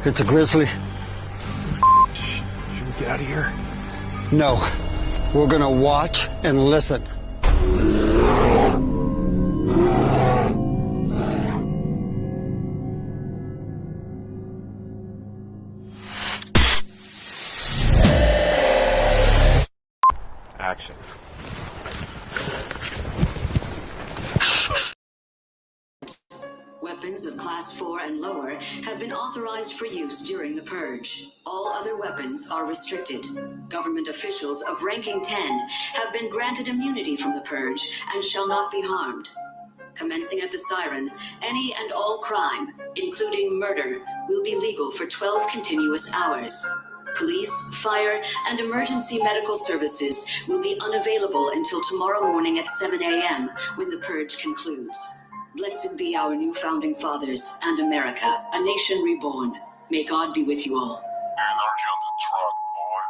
It's a Grizzly. Should we get out of here? No. We're gonna watch and listen. Action. Weapons of Class 4 and lower have been authorized for use during the purge. All other weapons are restricted. Government officials of ranking 10 have been granted immunity from the purge and shall not be harmed. Commencing at the siren, any and all crime, including murder, will be legal for 12 continuous hours. Police, fire, and emergency medical services will be unavailable until tomorrow morning at 7 a.m. when the purge concludes. Blessed be our new founding fathers and America, a nation reborn. May God be with you all. Energy on the truck, boy.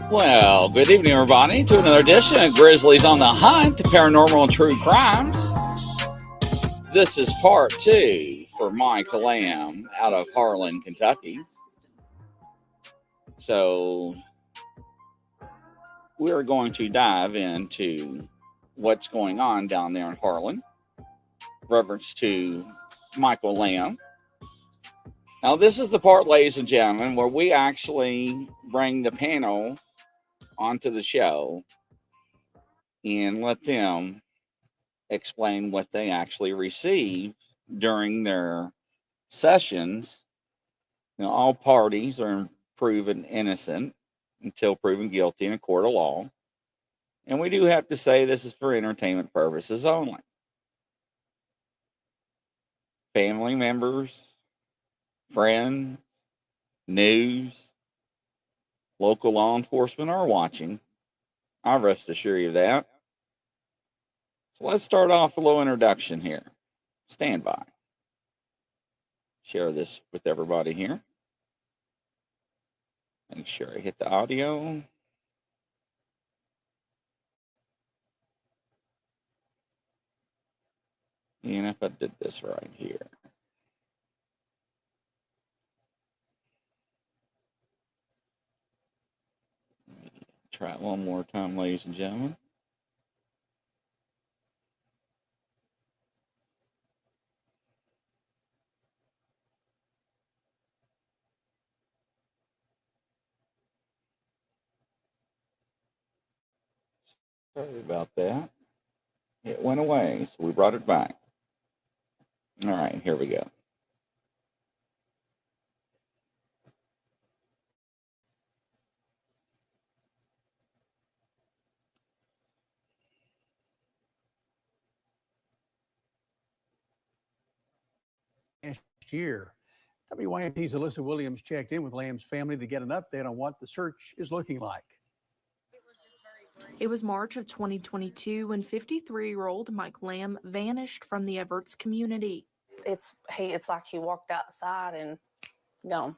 Well, good evening, everybody, to another edition of Grizzly's on the Hunt, Paranormal and True Crimes. This is part 2 for Mike Lamb out of Harlan, Kentucky. So, we're going to dive into what's going on down there in Harlan, reference to Michael Lamb. Now, this is the part, ladies and gentlemen, where we actually bring the panel onto the show and let them explain what they actually received during their sessions. You know, all parties are proven innocent until proven guilty in a court of law. And we do have to say this is for entertainment purposes only. Family members, friends, news, local law enforcement are watching. I rest assure you of that. So let's start off with a little introduction here. Stand by. Share this with everybody here. Make sure I hit the audio. And if I did this right here. Try it one more time, ladies and gentlemen. Sorry about that. It went away, so we brought it back. All right, here we go. Last year, WYMP's Alyssa Williams checked in with Lamb's family to get an update on what the search is looking like. It was March of 2022 when 53-year-old Mike Lamb vanished from the Everts community. It's like he walked outside and gone.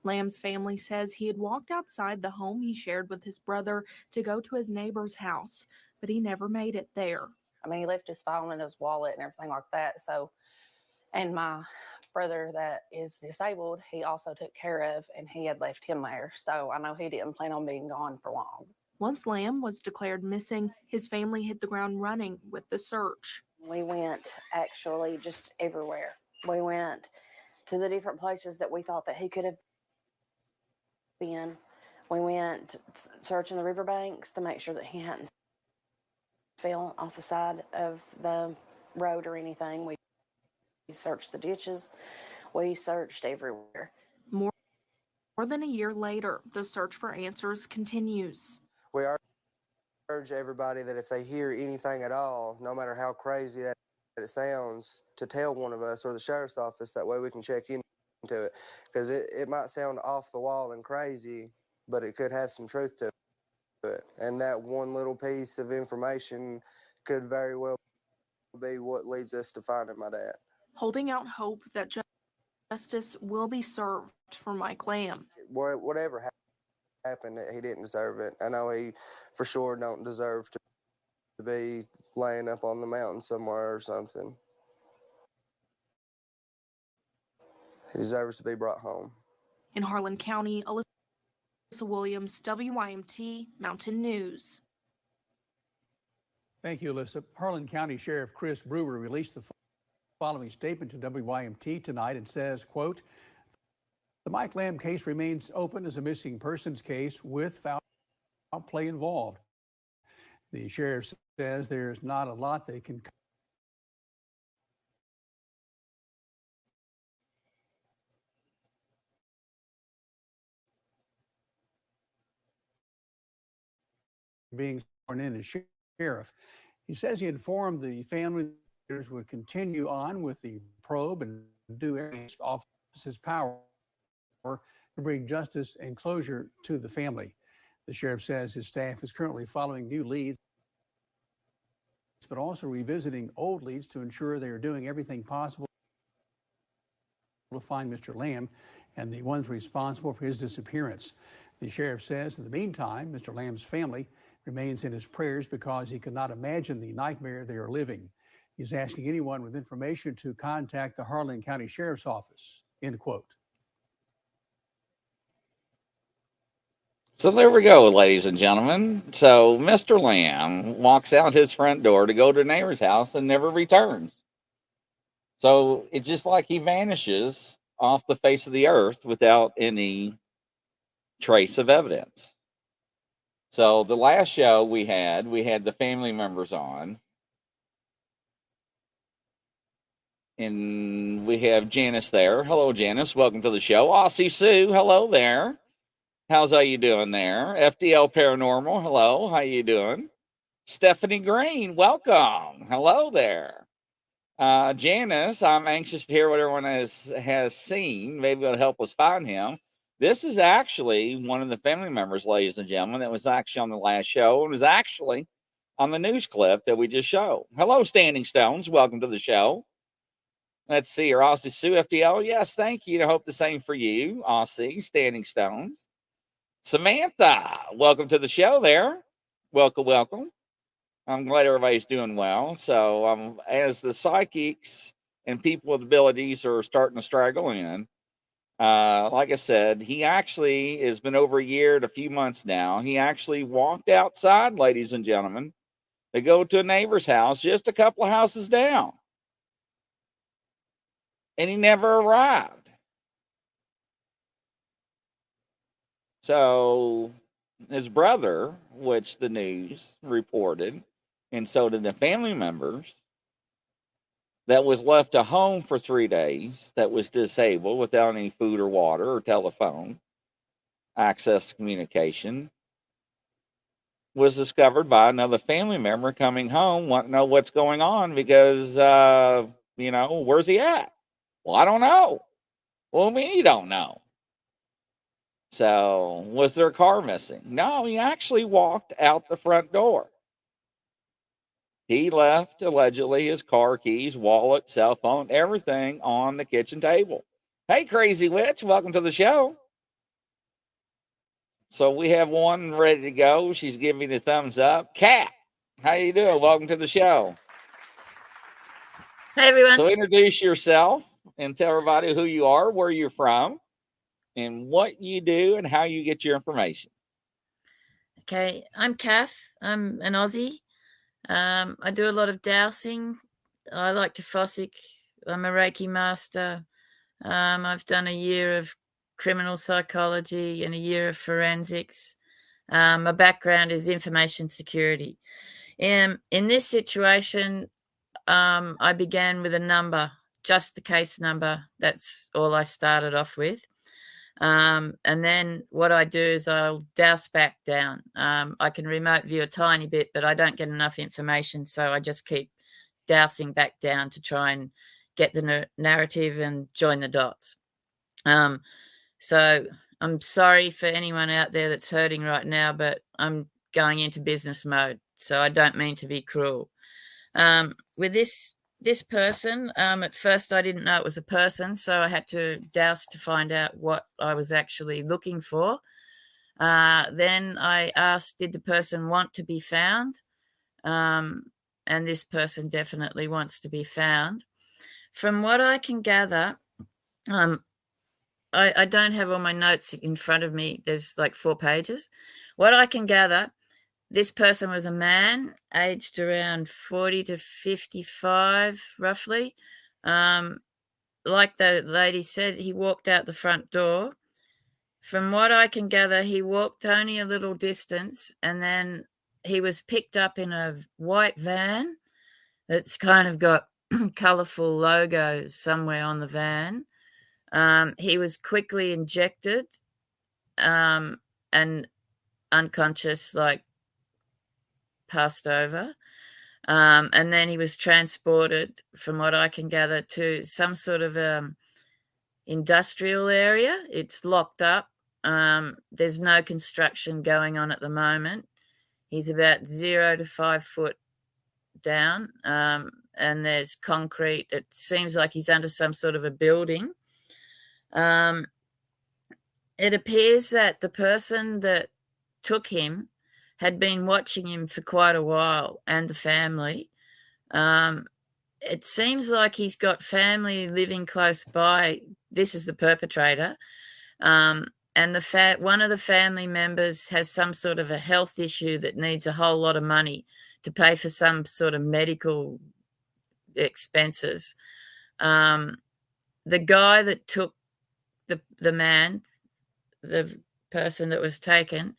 Lamb's family says he had walked outside the home he shared with his brother to go to his neighbor's house, but he never made it there. I mean, he left his phone and his wallet and everything like that. So, and my brother that is disabled, he also took care of, and he had left him there. So I know he didn't plan on being gone for long. Once Lamb was declared missing, his family hit the ground running with the search. We went actually just everywhere. We went to the different places that we thought that he could have been. We went searching the riverbanks to make sure that he hadn't fell off the side of the road or anything. We searched the ditches. We searched everywhere. More than a year later, the search for answers continues. We urge everybody that if they hear anything at all, no matter how crazy that it sounds to tell one of us or the sheriff's office. That way we can check into it, because it might sound off the wall and crazy, but it could have some truth to it. And that one little piece of information could very well be what leads us to finding my dad. Holding out hope that justice will be served for Mike Lamb. Whatever happened, he didn't deserve it. I know he for sure don't deserve to be laying up on the mountain somewhere or something. He deserves to be brought home. In Harlan County, Alyssa Williams, WYMT Mountain News. Thank you, Alyssa. Harlan County Sheriff Chris Brewer released the following statement to WYMT tonight and says, quote, "The Mike Lamb case remains open as a missing persons case with foul play involved. The sheriff says there's not a lot they can being sworn in as sheriff. He says he informed the family would continue on with the probe and do everything in his office's power to bring justice and closure to the family. The sheriff says his staff is currently following new leads, but also revisiting old leads to ensure they are doing everything possible to find Mr. Lamb and the ones responsible for his disappearance. The sheriff says in the meantime, Mr. Lamb's family remains in his prayers because he could not imagine the nightmare they are living. He's asking anyone with information to contact the Harlan County Sheriff's Office," end quote. So there we go, ladies and gentlemen. So Mr. Lamb walks out his front door to go to a neighbor's house and never returns. So it's just like he vanishes off the face of the earth without any trace of evidence. So the last show we had the family members on. And we have Janice there. Hello, Janice. Welcome to the show. Aussie Sue, hello there. How's you doing there? FDL Paranormal, hello. How you doing? Stephanie Green, welcome. Hello there. Janice, I'm anxious to hear what everyone has seen. Maybe it'll help us find him. This is actually one of the family members, ladies and gentlemen, that was actually on the last show. It was actually on the news clip that we just showed. Hello, Standing Stones. Welcome to the show. Let's see here. Aussie Sue FDL. Yes, thank you. I hope the same for you, Aussie, Standing Stones. Samantha, welcome to the show there. Welcome, welcome. I'm glad everybody's doing well. So as the psychics and people with abilities are starting to straggle in, like I said, he actually has been over a year to a few months now. He actually walked outside, ladies and gentlemen, to go to a neighbor's house just a couple of houses down. And he never arrived. So his brother, which the news reported, and so did the family members, that was left at home for 3 days, that was disabled without any food or water or telephone access to communication, was discovered by another family member coming home, wanting to know what's going on because, where's he at? Well, I don't know. Well, you don't know. So, was their car missing? No, he actually walked out the front door. He left, allegedly, his car keys, wallet, cell phone, everything on the kitchen table. Hey, Crazy Witch, welcome to the show. So we have one ready to go. She's giving me the thumbs up. Kat, how you doing? Welcome to the show. Hey, everyone. So introduce yourself and tell everybody who you are, where you're from, and what you do and how you get your information. Okay, I'm Kath. I'm an Aussie. I do a lot of dowsing. I like to fossick. I'm a Reiki master. I've done a year of criminal psychology and a year of forensics. My background is information security. In this situation, I began with a number, just the case number. That's all I started off with. And then what I do is I'll douse back down. I can remote view a tiny bit, but I don't get enough information, so I just keep dowsing back down to try and get the narrative and join the dots. So I'm sorry for anyone out there that's hurting right now, but I'm going into business mode, so I don't mean to be cruel. With this person, at first I didn't know it was a person, so I had to douse to find out what I was actually looking for. Then I asked, did the person want to be found? And this person definitely wants to be found. From what I can gather, I don't have all my notes in front of me. There's like 4 pages. What I can gather, this person was a man, aged around 40 to 55, roughly. Like the lady said, he walked out the front door. From what I can gather, he walked only a little distance, and then he was picked up in a white van that's kind of got colourful logos somewhere on the van. He was quickly injected and unconscious, like passed over. And then he was transported, from what I can gather, to some sort of industrial area. It's locked up. There's no construction going on at the moment. He's about 0 to 5 foot down, and there's concrete. It seems like he's under some sort of a building. It appears that the person that took him had been watching him for quite a while, and the family. It seems like he's got family living close by. This is the perpetrator. And one of the family members has some sort of a health issue that needs a whole lot of money to pay for some sort of medical expenses. The guy that took the man, the person that was taken,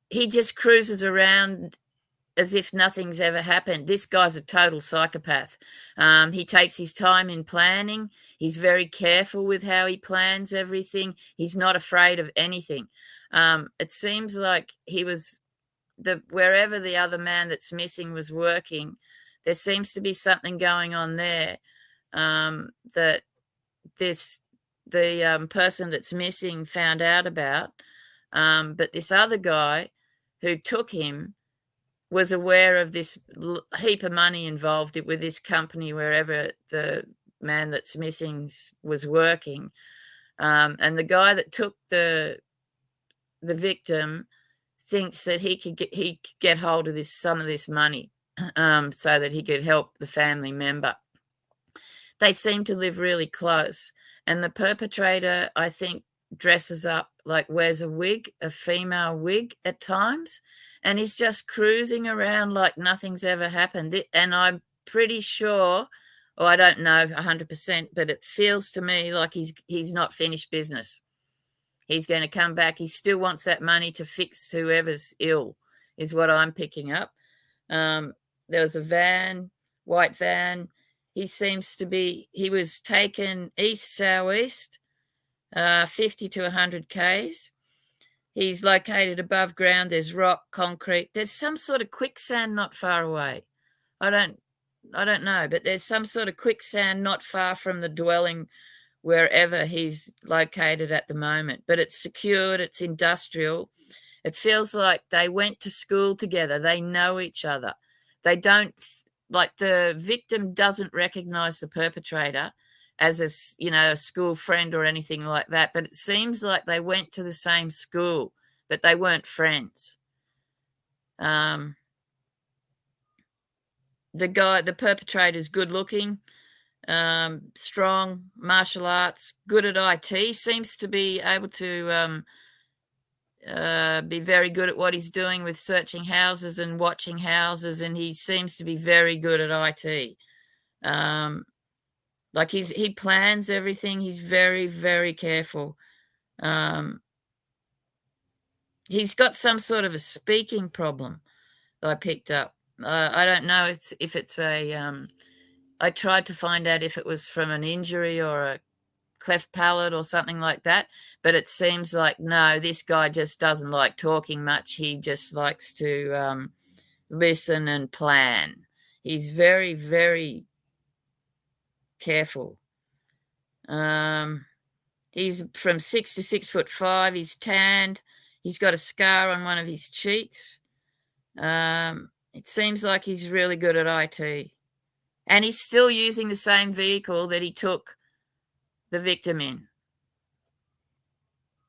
he just cruises around as if nothing's ever happened. This guy's a total psychopath. He takes his time in planning. He's very careful with how he plans everything. He's not afraid of anything. It seems like he was wherever the other man that's missing was working, there seems to be something going on there, that the person that's missing found out about. But this other guy who took him was aware of this heap of money involved with this company wherever the man that's missing was working. And the guy that took the victim thinks that he could get hold of some of this money, so that he could help the family member. They seem to live really close. And the perpetrator, I think, dresses up, like wears a wig, a female wig at times, and he's just cruising around like nothing's ever happened. And I'm pretty sure, or I don't know 100%, but it feels to me like he's not finished business. He's going to come back. He still wants that money to fix whoever's ill, is what I'm picking up. There was a van, white van. He was taken east-southeast, 50 to 100 Ks. He's located above ground. There's rock, concrete. There's some sort of quicksand not far away. I don't know, but there's some sort of quicksand not far from the dwelling wherever he's located at the moment. But it's secured. It's industrial. It feels like they went to school together. They know each other. They don't, like, the victim doesn't recognize the perpetrator as a school friend or anything like that. But it seems like they went to the same school, but they weren't friends. The perpetrator's good looking, strong, martial arts, good at IT, seems to be able to be very good at what he's doing with searching houses and watching houses, and he seems to be very good at IT. Like he plans everything. He's very, very careful. He's got some sort of a speaking problem that I picked up. I don't know if it's a. I tried to find out if it was from an injury or a cleft palate or something like that, but it seems like no. This guy just doesn't like talking much. He just likes to listen and plan. He's very, very careful. He's from 6 to 6'5". He's tanned. He's got a scar on one of his cheeks. It seems like he's really good at IT. And he's still using the same vehicle that he took the victim in.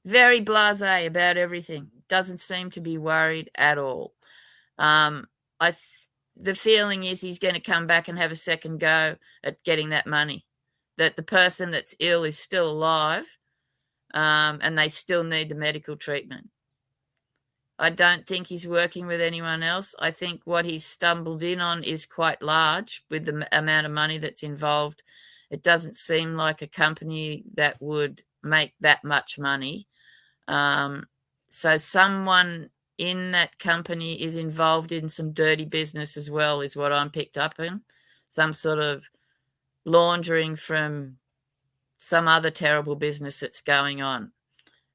Very blasé about everything. Doesn't seem to be worried at all. The feeling is he's going to come back and have a second go at getting that money. That the person that's ill is still alive, and they still need the medical treatment. I don't think he's working with anyone else. I think what he's stumbled in on is quite large with the amount of money that's involved. It doesn't seem like a company that would make that much money. So someone in that company is involved in some dirty business as well, is what I'm picked up in. Some sort of laundering from some other terrible business that's going on.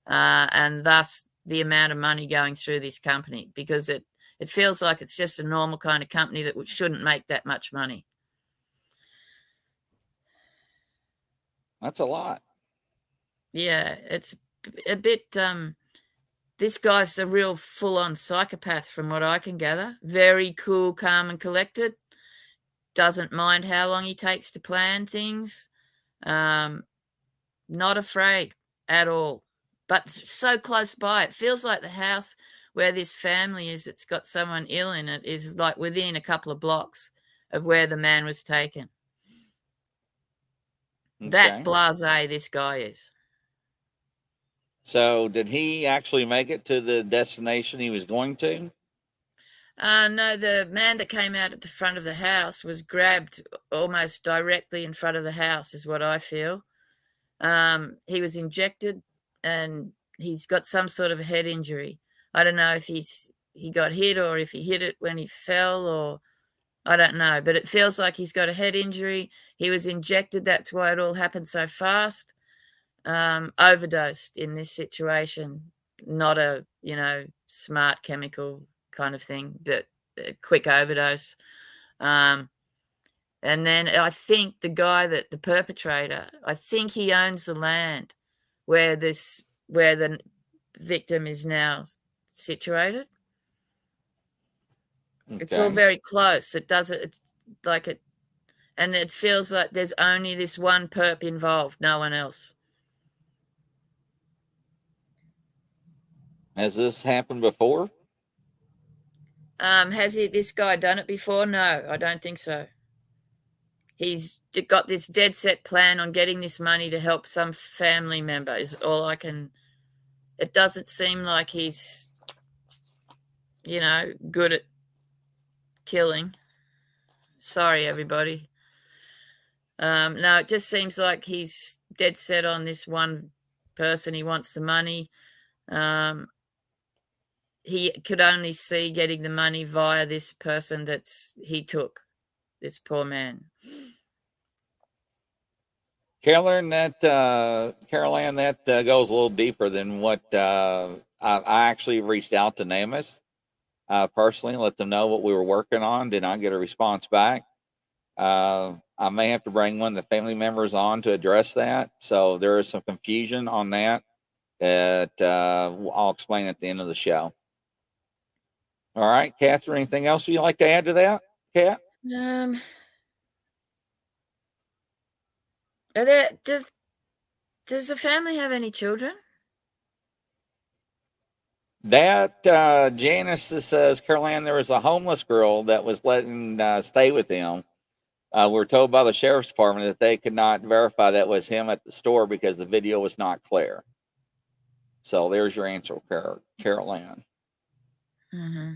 And thus the amount of money going through this company, because it feels like it's just a normal kind of company that shouldn't make that much money. That's a lot. Yeah, it's a bit, this guy's a real full-on psychopath from what I can gather. Very cool, calm and collected. Doesn't mind how long he takes to plan things. Not afraid at all. But so close by. It feels like the house where this family is that's got someone ill in it is like within a couple of blocks of where the man was taken. Okay. That blasé this guy is. So did he actually make it to the destination he was going to? No, the man that came out at the front of the house was grabbed almost directly in front of the house, is what I feel. He was injected and he's got some sort of head injury. I don't know if he got hit or if he hit it when he fell, or I don't know, but it feels like he's got a head injury. He was injected. That's why it all happened so fast. Overdosed in this situation, not a, smart chemical kind of thing, but a quick overdose. And then I think the perpetrator, I think he owns the land where the victim is now situated. Okay. It's all very close. It's like it, and it feels like there's only this one perp involved, no one else. Has this happened before? Has this guy done it before? No, I don't think so. He's got this dead set plan on getting this money to help some family member is all I can. It doesn't seem like he's, good at killing. Sorry, everybody. No, it just seems like he's dead set on this one person. He wants the money. He could only see getting the money via this person he took, this poor man. Caroline, that goes a little deeper than what I actually reached out to NamUs personally, let them know what we were working on. Did not get a response back. I may have to bring one of the family members on to address that. So there is some confusion on that I'll explain at the end of the show. All right, Catherine, anything else you'd like to add to that, Kat? Does the family have any children? That Janice says, Caroline, there was a homeless girl that was letting stay with him. We're told by the sheriff's department that they could not verify that was him at the store because the video was not clear. So there's your answer, Caroline. Mm-hmm.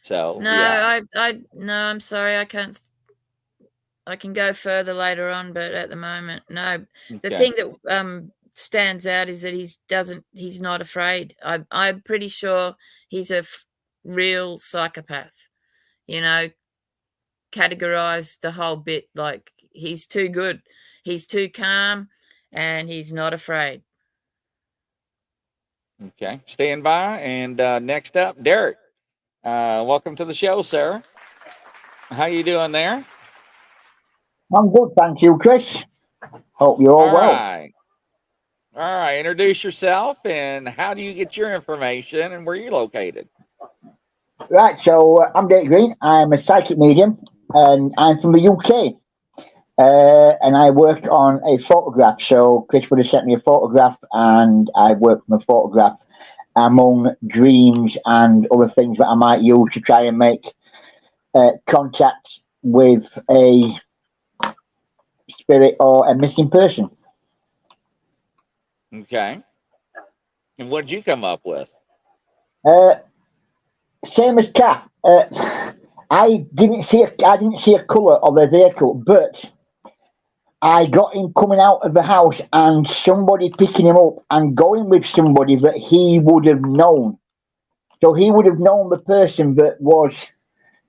So no, yeah. I'm sorry, I can't. I can go further later on, but at the moment, no. Okay. The thing that stands out is that he's not afraid. I'm pretty sure he's a real psychopath. Categorized the whole bit like he's too good, he's too calm, and he's not afraid. Okay, stand by. And next up, Derek. Welcome to the show, sir. How you doing there? I'm good, thank you, Chris. Hope you're all well. Right. All right. Introduce yourself and how do you get your information and where you located? Right, so I'm Dave Green. I'm a psychic medium, and I'm from the UK. And I work on a photograph. So Chris would have sent me a photograph, and I work from a photograph among dreams and other things that I might use to try and make contact with a spirit or a missing person. Okay. And what did you come up with? Same as Kath. I didn't see a colour of a vehicle, but I got him coming out of the house and somebody picking him up and going with somebody that he would have known. So he would have known the person that was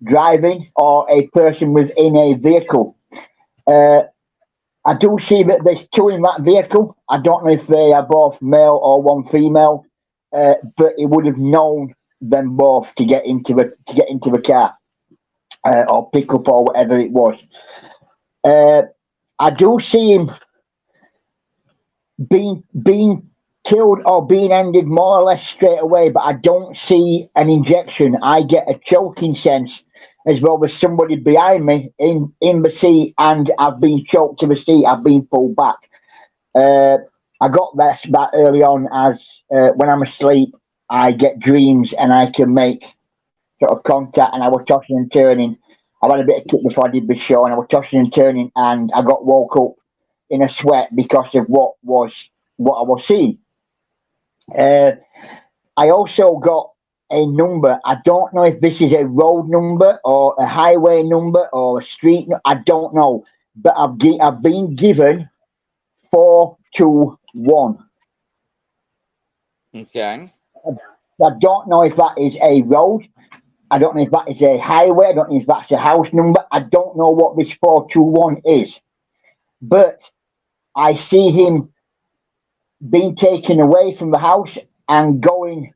driving or a person was in a vehicle. I do see that there's two in that vehicle. I don't know if they are both male or one female, but he would have known them both to get into the car or pick up or whatever it was. I do see him being killed or being ended more or less straight away, but I don't see an injection. I get a choking sense as well as somebody behind me in the seat, and I've been choked to the seat. I've been pulled back. I got that early on as when I'm asleep, I get dreams and I can make sort of contact, and I was tossing and turning. I've had a bit of kick before I did the show, and I was tossing and turning, and I got woke up in a sweat because of what I was seeing. I also got a number. I don't know if this is a road number or a highway number or a street. I don't know, but I've been given 421. Okay. I don't know if that is a road. I don't know if that is a highway. I don't know if that's a house number. I don't know what this 421 is. But I see him being taken away from the house and going,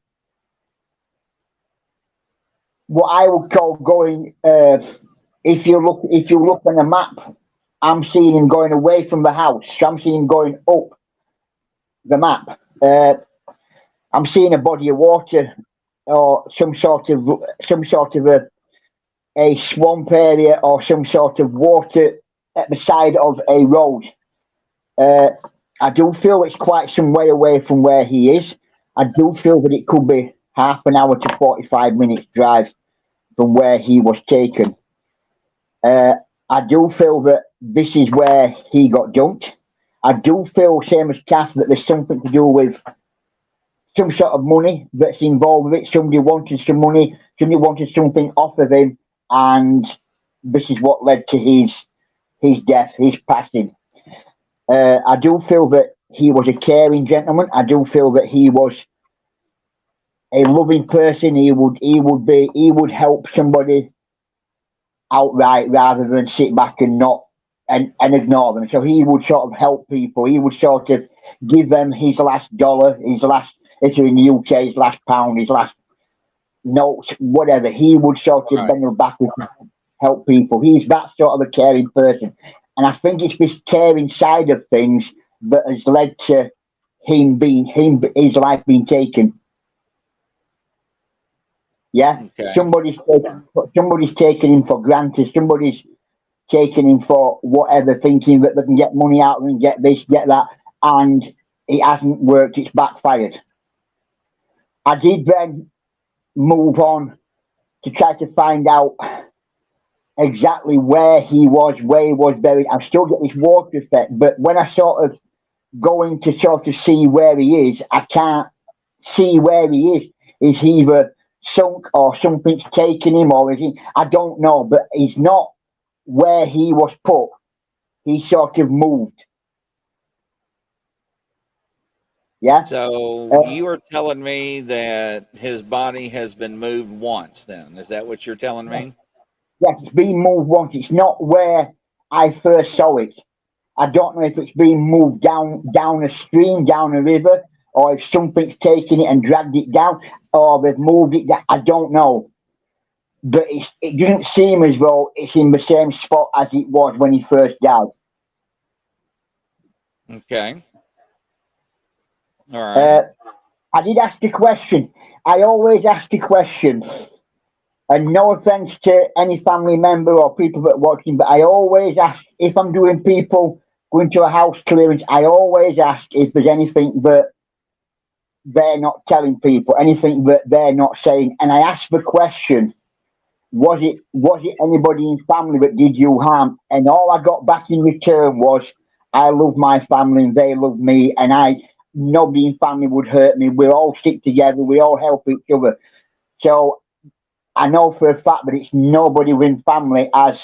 what I would call going, if you look on a map, I'm seeing him going away from the house. So I'm seeing him going up the map. I'm seeing a body of water or some sort of a swamp area or some sort of water at the side of a road. I do feel it's quite some way away from where he is. I do feel that it could be half an hour to 45 minutes drive from where he was taken. I do feel that this is where he got dumped. I do feel, same as Kath, that there's something to do with some sort of money that's involved with it. Somebody wanted some money, somebody wanted something off of him, and this is what led to his death, his passing. I do feel that he was a caring gentleman. I do feel that he was a loving person. He would help somebody outright rather than sit back and not and ignore them. So he would sort of help people. He would sort of give them his last dollar, his last, if you're in the UK, his last pound, his last notes, whatever. He would sort of bend them back and help people. He's that sort of a caring person. And I think it's this caring side of things that has led to his life being taken. Yeah, Okay. Somebody's taken him for granted. Somebody's taken him for whatever, thinking that they can get money out of him, get this, get that, and it hasn't worked. It's backfired. I did then move on to try to find out exactly where he was buried. I still get this water effect, but when I sort of going to sort of see where he is, I can't see where he is. Is he either sunk or something's taken him, or is he? I don't know, but he's not where he was put. He sort of moved. Yeah. So you are telling me that his body has been moved once then. Is that what you're telling me? Yes, it's been moved once. It's not where I first saw it. I don't know if it's been moved down a stream, down a river, or if something's taken it and dragged it down, or they've moved it down. I don't know. but it doesn't seem as though it's in the same spot as it was when he first died. Okay. All right. I did ask a question. I always ask a question, and no offense to any family member or people that are watching, but I always ask if I'm doing people going to a house clearance. I always ask if there's anything that they're not telling people, anything that they're not saying, and I ask the question: was it anybody in family that did you harm? And all I got back in return was, I love my family and they love me, and nobody in family would hurt me. We all stick together. We all help each other. So I know for a fact that it's nobody within family has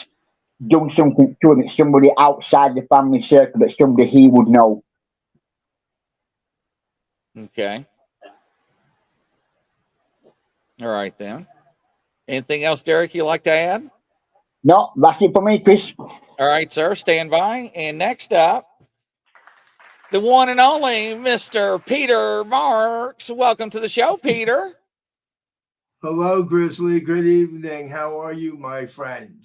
done something to him. It's somebody outside the family circle, that somebody he would know. Okay. All right, then. Anything else, Derek, you'd like to add? No, that's it for me, Chris. All right, sir. Stand by. And next up, the one and only Mr. Peter Marks. Welcome to the show, Peter. Hello, Grizzly. Good evening. How are you, my friend?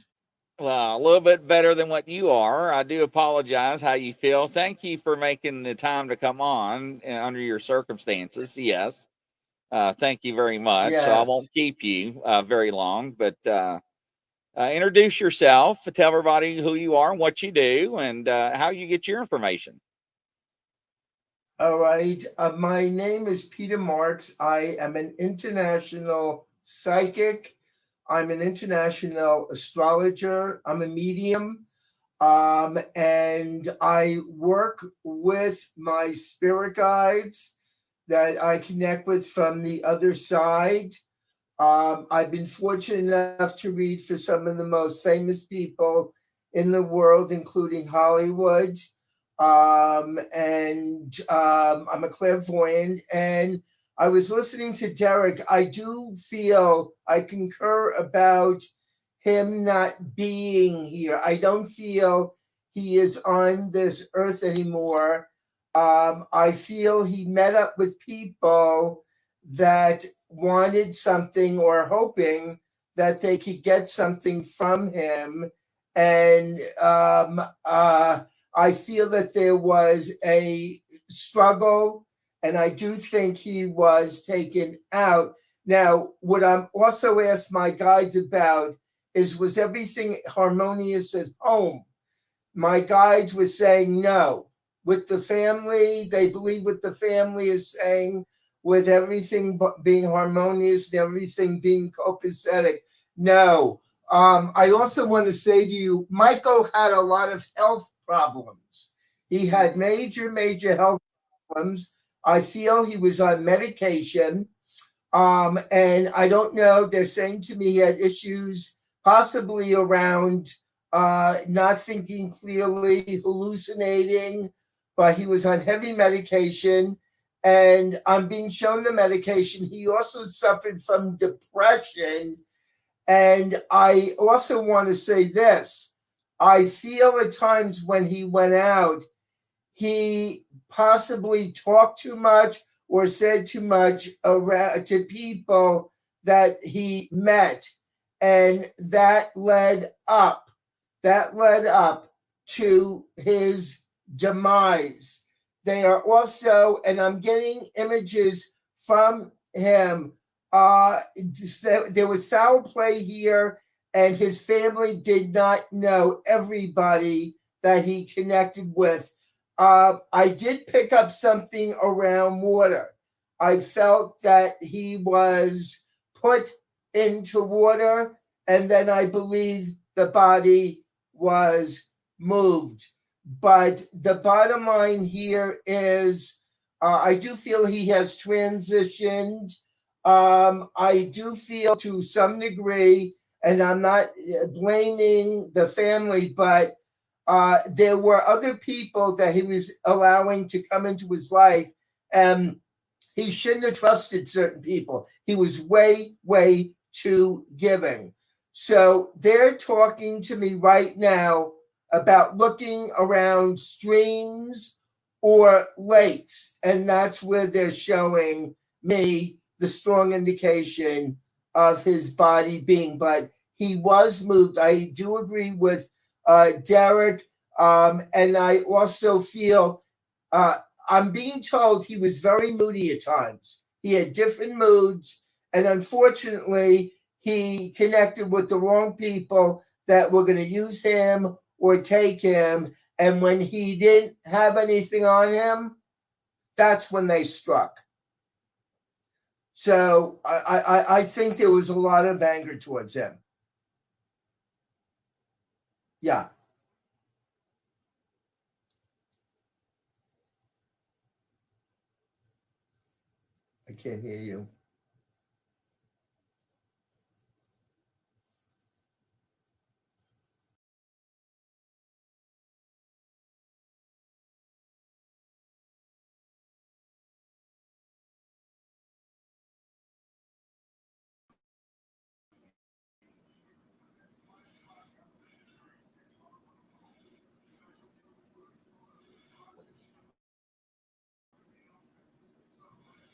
Well, a little bit better than what you are. I do apologize how you feel. Thank you for making the time to come on under your circumstances. Yes. Thank you very much. Yes. So I won't keep you very long, but introduce yourself. Tell everybody who you are and what you do and how you get your information. All right. My name is Peter Marks. I am an international psychic. I'm an international astrologer. I'm a medium. And I work with my spirit guides that I connect with from the other side. I've been fortunate enough to read for some of the most famous people in the world, including Hollywood. I'm a clairvoyant, and I was listening to Derek. I do feel I concur about him not being here. I don't feel he is on this earth anymore. I feel he met up with people that wanted something or hoping that they could get something from him. And I feel that there was a struggle, and I do think he was taken out. Now, what I'm also asked my guides about is, was everything harmonious at home? My guides were saying no. With the family, they believe what the family is saying, with everything being harmonious and everything being copacetic. No. I also want to say to you, Michael had a lot of health problems. He had major health problems. I feel he was on medication. And I don't know, they're saying to me he had issues possibly around not thinking clearly, hallucinating, but he was on heavy medication. And I'm being shown the medication. He also suffered from depression. And I also want to say this. I feel at times when he went out, he possibly talked too much or said too much around to people that he met. And that led up to his demise. They are also, and I'm getting images from him. There was foul play here, and his family did not know everybody that he connected with. I did pick up something around water. I felt that he was put into water, and then I believe the body was moved. But the bottom line here is I do feel he has transitioned. I do feel to some degree, and I'm not blaming the family, but there were other people that he was allowing to come into his life, and he shouldn't have trusted certain people. He was way too giving. So they're talking to me right now about looking around streams or lakes, and that's where they're showing me the strong indication of his body being, but he was moved. I do agree with Derek, and I also feel I'm being told he was very moody at times. He had different moods, and unfortunately, he connected with the wrong people that were going to use him or take him. And when he didn't have anything on him, that's when they struck. So I think there was a lot of anger towards him. Yeah. I can't hear you.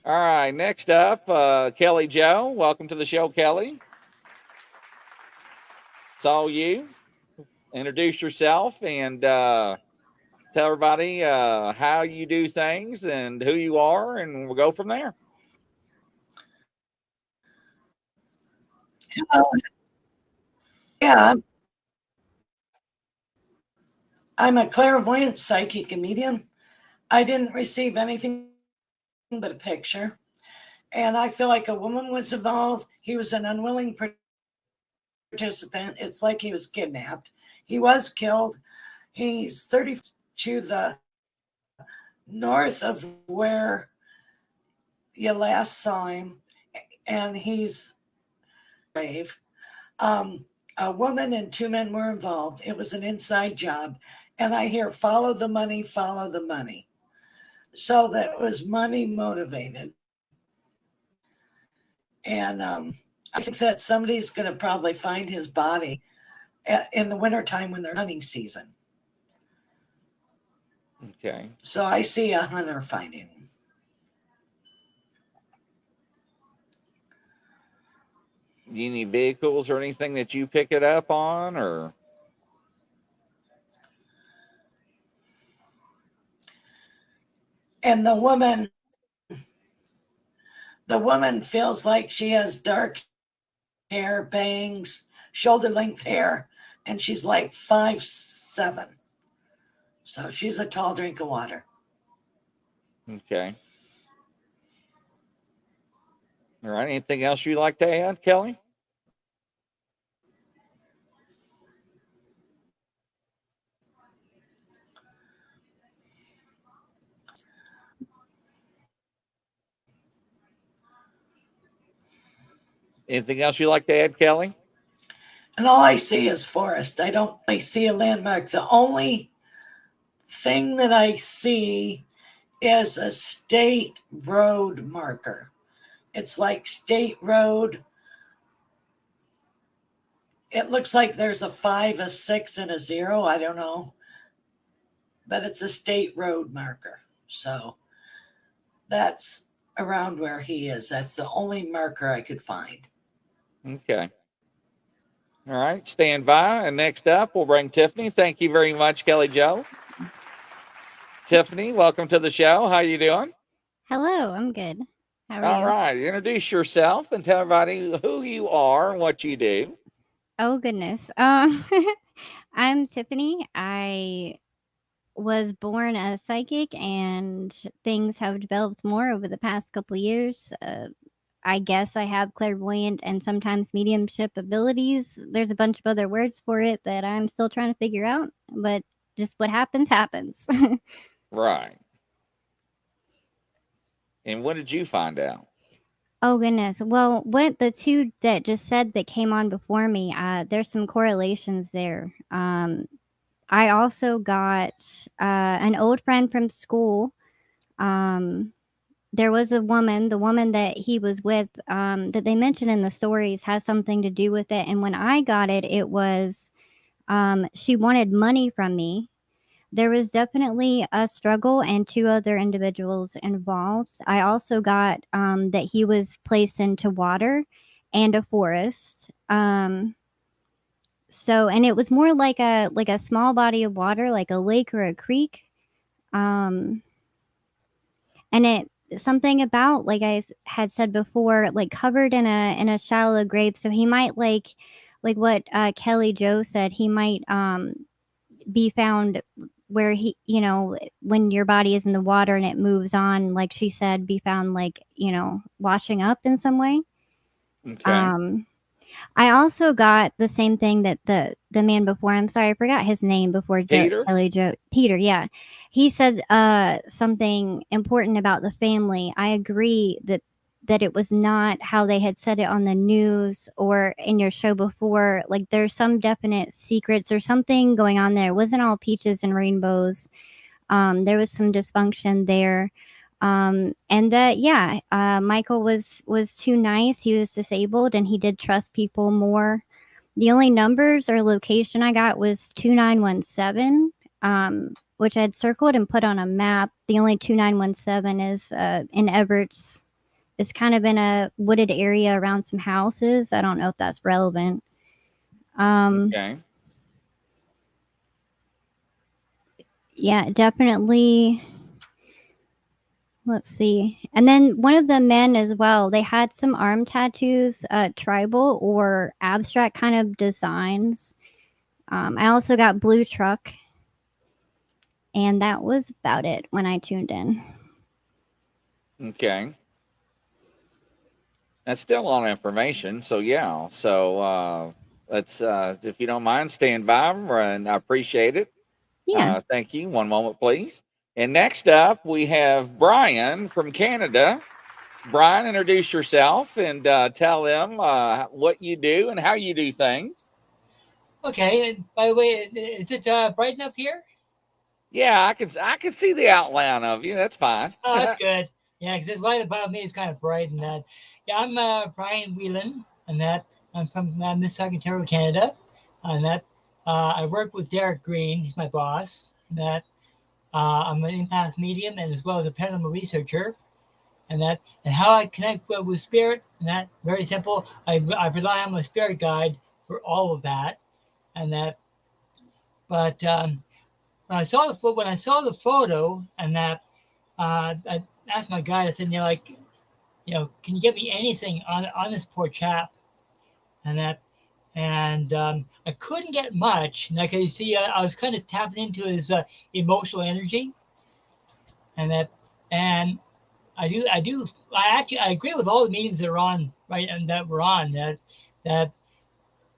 All right, next up, Kelly Joe. Welcome to the show, Kelly. It's all you. Introduce yourself and tell everybody how you do things and who you are, and we'll go from there. Yeah, I'm a clairvoyant psychic and medium. I didn't receive anything but a picture. And I feel like a woman was involved. He was an unwilling participant. It's like he was kidnapped. He was killed. He's 30 to the north of where you last saw him. And he's brave. A woman and 2 men were involved. It was an inside job. And I hear, follow the money, follow the money. So that was money motivated. And I think that somebody's going to probably find his body in the wintertime when they're hunting season. Okay. So I see a hunter finding him. Any vehicles or anything that you pick it up on, or? And the woman feels like she has dark hair, bangs, shoulder length hair, and she's like 5'7". So she's a tall drink of water. Okay. All right. Anything else you'd like to add, Kelly? Anything else you'd like to add, Kelly? And all I see is forest. I don't really see a landmark. The only thing that I see is a state road marker. It's like state road. It looks like there's a 5, a 6, and a 0. I don't know. But it's a state road marker. So that's around where he is. That's the only marker I could find. Okay. All right. Stand by. And next up, we'll bring Tiffany. Thank you very much, Kelly Joe. Tiffany, welcome to the show. How you doing? Hello, I'm good. How are All you? right. Introduce yourself and tell everybody who you are and what you do. Oh goodness. I'm Tiffany. I was born a psychic, and things have developed more over the past couple of years. I guess I have clairvoyant and sometimes mediumship abilities. There's a bunch of other words for it that I'm still trying to figure out, but just what happens, happens. Right. And what did you find out? Oh goodness. Well, what the two that just said that came on before me, there's some correlations there. I also got an old friend from school. There was a woman, the woman that he was with, that they mentioned in the stories has something to do with it. And when I got it, it was she wanted money from me. There was definitely a struggle and 2 other individuals involved. I also got that he was placed into water, and a forest. So, and it was more like a small body of water, like a lake or a creek. And it something about, like I had said before, like covered in a shallow grave. So he might like what Kelly Joe said. He might be found where he, when your body is in the water and it moves on, like she said, be found like washing up in some way. Okay. I also got the same thing that the man before. I'm sorry, I forgot his name before. Peter? Kelly Joe Peter. Yeah, he said something important about the family. I agree that it was not how they had said it on the news or in your show before. Like there's some definite secrets or something going on there. It wasn't all peaches and rainbows. There was some dysfunction there. And that, yeah, Michael was too nice. He was disabled, and he did trust people more. The only numbers or location I got was 2917, which I'd circled and put on a map. The only 2917 is in Everett's. It's kind of in a wooded area around some houses. I don't know if that's relevant. Okay. Yeah, definitely. Let's see. And then one of the men as well, they had some arm tattoos, tribal or abstract kind of designs. I also got blue truck. And that was about it when I tuned in. Okay. That's still a lot of information. So, yeah. So, let's, if you don't mind, stand by, and I appreciate it. Yeah. Thank you. One moment, please. And next up, we have Brian from Canada. Brian, introduce yourself and tell them what you do and how you do things. Okay. And by the way, is it bright enough here? Yeah, I can see the outline of you. That's fine. Oh, that's good. Yeah, because the light above me is kind of bright and that. Yeah, I'm Brian Whelan, and that I'm from Mississauga, Ontario, Canada, and that I work with Derek Green. He's my boss. And that I'm an empath medium and as well as a paranormal researcher. And how I connect with spirit, and that very simple. I rely on my spirit guide for all of that, and that. But when I saw the photo, and that I asked my guide. I said, can you get me anything on this poor chap, and that. And I couldn't get much. Like you see, I was kind of tapping into his emotional energy, and that. And I agree with all the meetings that are on, right, and that we're on, that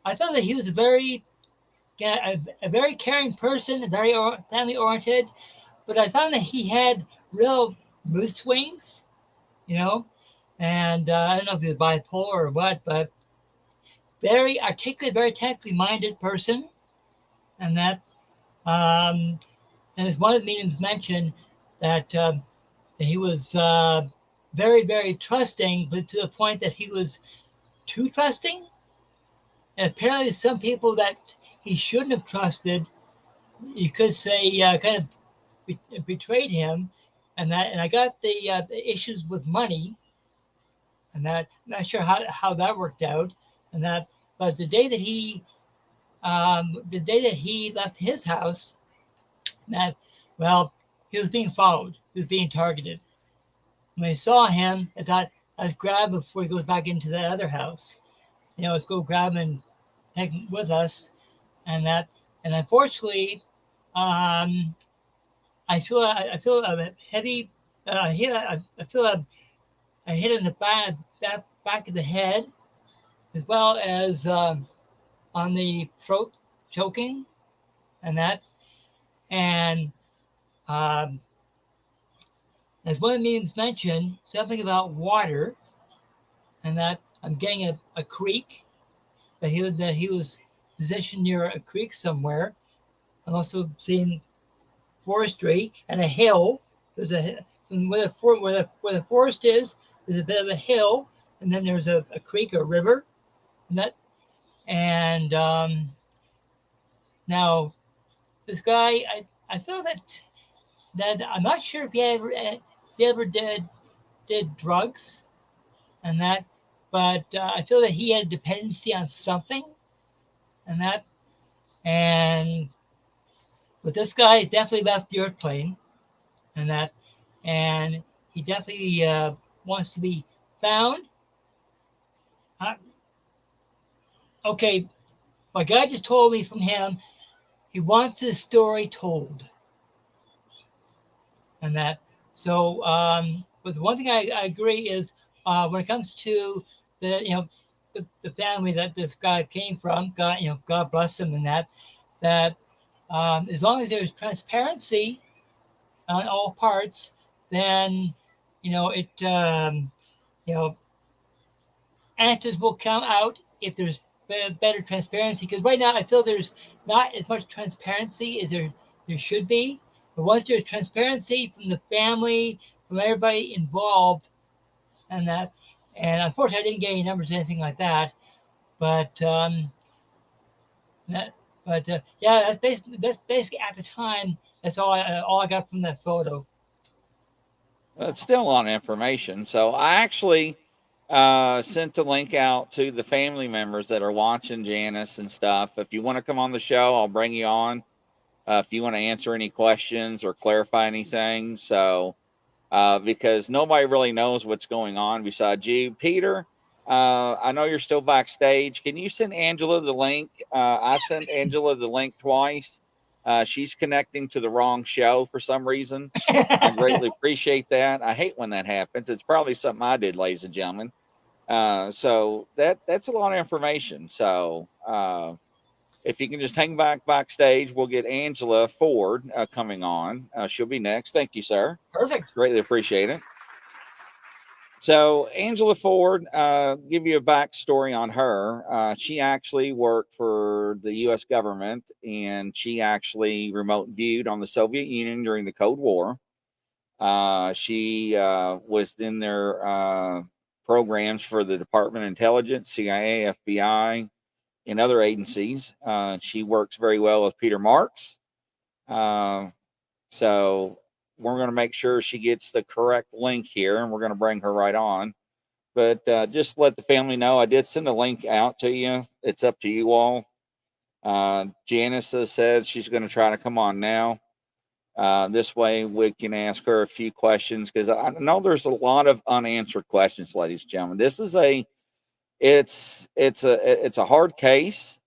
I thought that he was a very caring person, very family oriented, but I found that he had real mood swings, and I don't know if he was bipolar or what, but very articulate, very technically minded person, and that, and as one of the meetings mentioned, that he was very, very trusting, but to the point that he was too trusting. And apparently, some people that he shouldn't have trusted, you could say, kind of betrayed him. And I got the issues with money, and that I'm not sure how that worked out. And that, but the day that he left his house, that he was being followed, he was being targeted. When I saw him, I thought, let's grab him before he goes back into that other house. Let's go grab him and take him with us. And unfortunately, I feel a heavy. I feel a hit in the back of the head, as well as on the throat, choking, and that. And as one of the meetings mentioned, something about water, and that I'm getting a creek, that he was positioned near a creek somewhere. I'm also seeing forestry and a hill. There's where the forest is. There's a bit of a hill, and then there's a creek or river, and now this guy, I feel that I'm not sure if he ever did drugs, and that, but I feel that he had a dependency on something, but this guy definitely left the Earth plane, and he definitely wants to be found. Okay, my guy just told me from him he wants his story told, So, but one thing I agree is when it comes to the family that this guy came from, God bless them, that as long as there's transparency on all parts, then answers will come out if there's better transparency. Because right now I feel there's not as much transparency as there should be. But once there's transparency from the family, from everybody involved, and unfortunately I didn't get any numbers or anything like that. But yeah, that's basically at the time. That's all I got from that photo. Well, it's still a lot of information. So I actually sent the link out to the family members that are watching Janice and stuff. If you want to come on the show, I'll bring you on. If you want to answer any questions or clarify anything. So, because nobody really knows what's going on besides you. Peter, I know you're still backstage. Can you send Angela the link? I sent Angela the link twice. She's connecting to the wrong show for some reason. I greatly appreciate that. I hate when that happens. It's probably something I did, ladies and gentlemen. So that's a lot of information. So if you can just hang backstage, we'll get Angela Ford coming on. She'll be next. Thank you, sir. Perfect. Greatly appreciate it. So Angela Ford, give you a backstory on her. She actually worked for the U.S. government, and she actually remote viewed on the Soviet Union during the Cold War. She was in their programs for the Department of Intelligence, CIA, FBI, and other agencies. She works very well with Peter Marks. So we're going to make sure she gets the correct link here, and we're going to bring her right on. But just let the family know, I did send a link out to you. It's up to you all. Janice has said she's going to try to come on now. This way we can ask her a few questions, because I know there's a lot of unanswered questions, ladies and gentlemen. This is it's a hard case.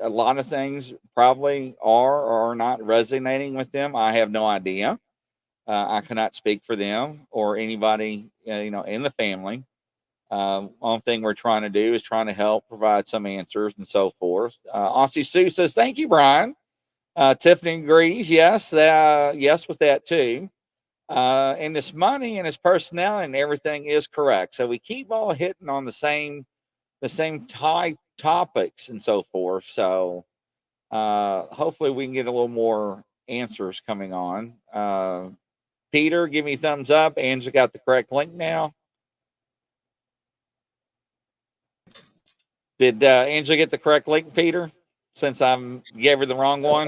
A lot of things probably are or are not resonating with them. I have no idea. I cannot speak for them or anybody, in the family. One thing we're trying to do is trying to help provide some answers and so forth. Aussie Sue says, thank you, Brian. Tiffany agrees. Yes, yes with that too. And this money and his personality and everything is correct. So we keep all hitting on the same topics and so forth. So hopefully we can get a little more answers coming on. Peter, give me a thumbs up. Angela got the correct link now. Did Angela get the correct link, Peter? Since I gave her the wrong one.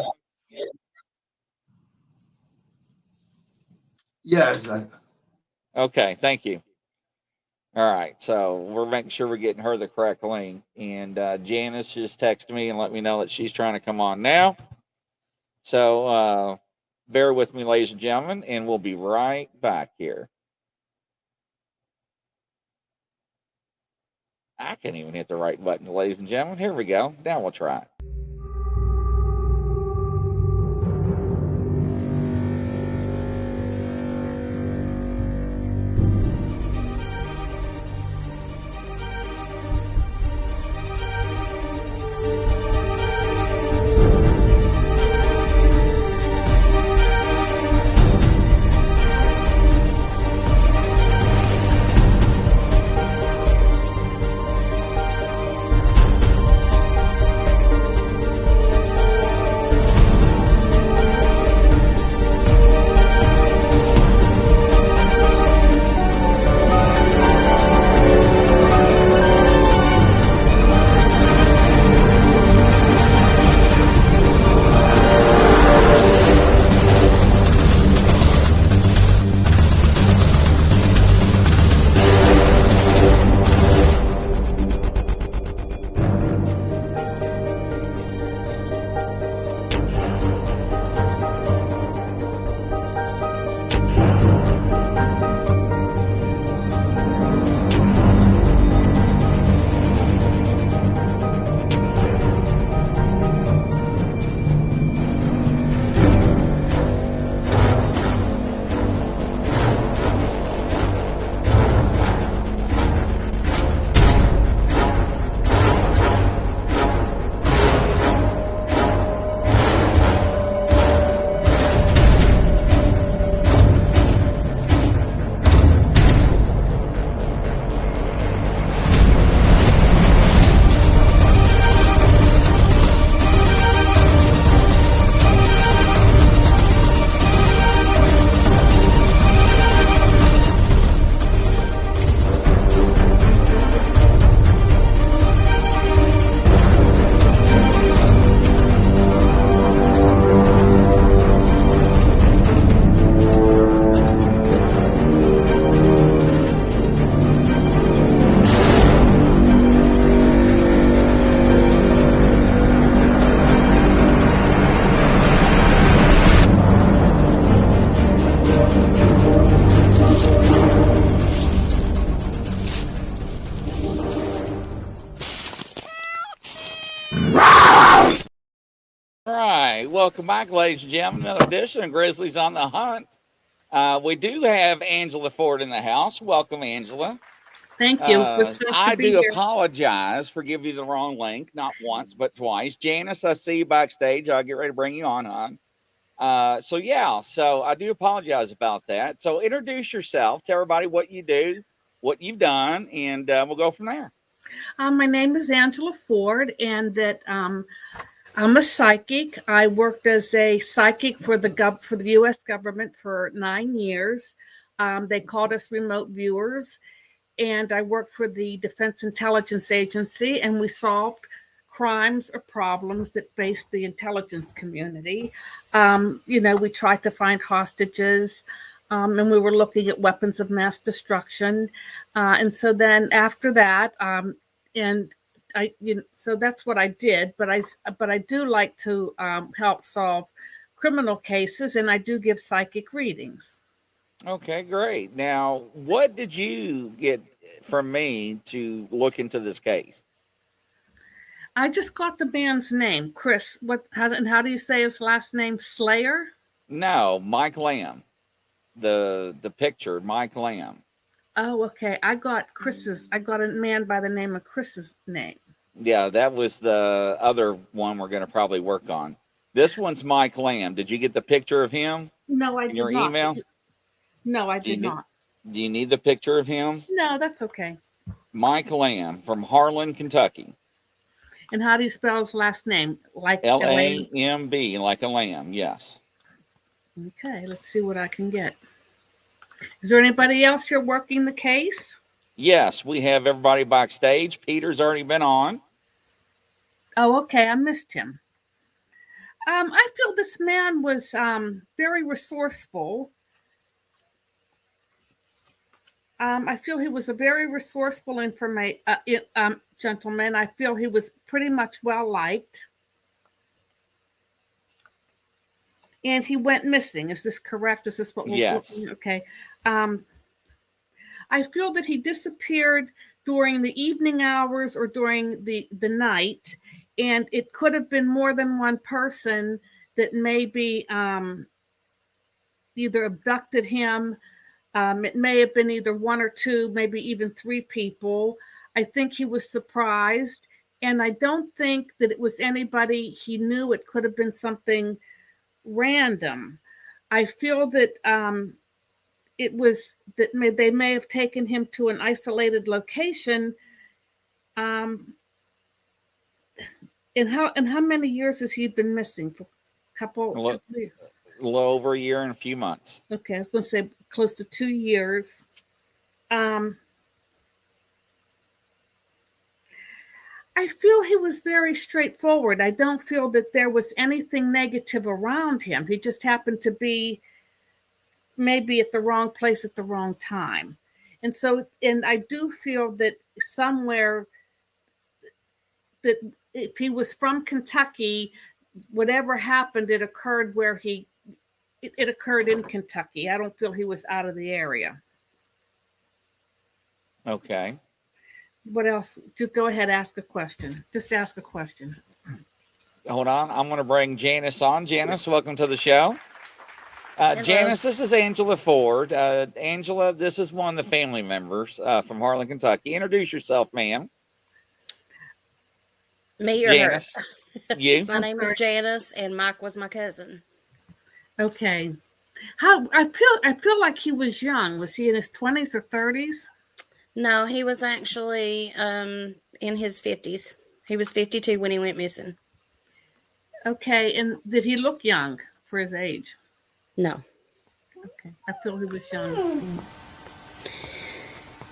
Yes. Okay, thank you. All right, so we're making sure we're getting her the correct link. And Janice just texted me and let me know that she's trying to come on now. So bear with me, ladies and gentlemen, and we'll be right back here. I can't even hit the right button, ladies and gentlemen. Here we go. Now we'll try it. welcome back, ladies and gentlemen. Another edition of Grizzlies on the Hunt. We do have Angela Ford in the house. Welcome, Angela. Thank you. It's nice I to be do here. apologize for giving you the wrong link, not once, but twice. Janice, I see you backstage. I'll get ready to bring you on, hon. So I do apologize about that. So introduce yourself. Tell everybody what you do, what you've done, and we'll go from there. My name is Angela Ford, and that I'm a psychic. I worked as a psychic for the U.S. government for 9 years. They called us remote viewers, and I worked for the Defense Intelligence Agency, and we solved crimes or problems that faced the intelligence community. We tried to find hostages, and we were looking at weapons of mass destruction. And so then after that, so that's what I did. But I do like to help solve criminal cases, and I do give psychic readings. Okay, great. Now, what did you get from me to look into this case? I just got the man's name, Chris. How do you say his last name? Slayer? No, Mike Lamb. The picture, Mike Lamb. Oh, okay. I got a man by the name of Chris's name. Yeah, that was the other one we're going to probably work on. This one's Mike Lamb. Did you get the picture of him? No, I did not. In your email? No, I did not. Do you need the picture of him? No, that's okay. Mike Lamb from Harlan, Kentucky. And how do you spell his last name? Like L-A-M-B, like a lamb, yes. Okay, let's see what I can get. Is there anybody else here working the case? Yes, we have everybody backstage. Peter's already been on. Oh, okay, I missed him. I feel this man was very resourceful. I feel he was a very resourceful gentleman. I feel he was pretty much well liked. And he went missing. Is this correct? Is this what we're Yes. Okay. I feel that he disappeared during the evening hours or during the night, and it could have been more than one person that maybe either abducted him. It may have been either one or two, maybe even three people. I think he was surprised, and I don't think that it was anybody he knew. It could have been something random. I feel that it was that they may have taken him to an isolated location. And how many years has he been missing? For a little over a year and a few months. Okay, I was going to say close to 2 years. I feel he was very straightforward. I don't feel that there was anything negative around him. He just happened to be maybe at the wrong place at the wrong time. And I do feel that somewhere that if he was from Kentucky, whatever happened, it occurred it occurred in Kentucky. I don't feel he was out of the area. Okay. What else? Just go ahead, ask a question. Just ask a question. Hold on. I'm going to bring Janice on. Janice, welcome to the show. Janice, this is Angela Ford. Angela, this is one of the family members from Harlan, Kentucky. Introduce yourself, ma'am. Me or Janice, her? You? My name is Janice, and Mike was my cousin. Okay. I feel like he was young. Was he in his 20s or 30s? No, he was actually in his 50s. He was 52 when he went missing. Okay, and did he look young for his age? No. Okay, I feel he was young.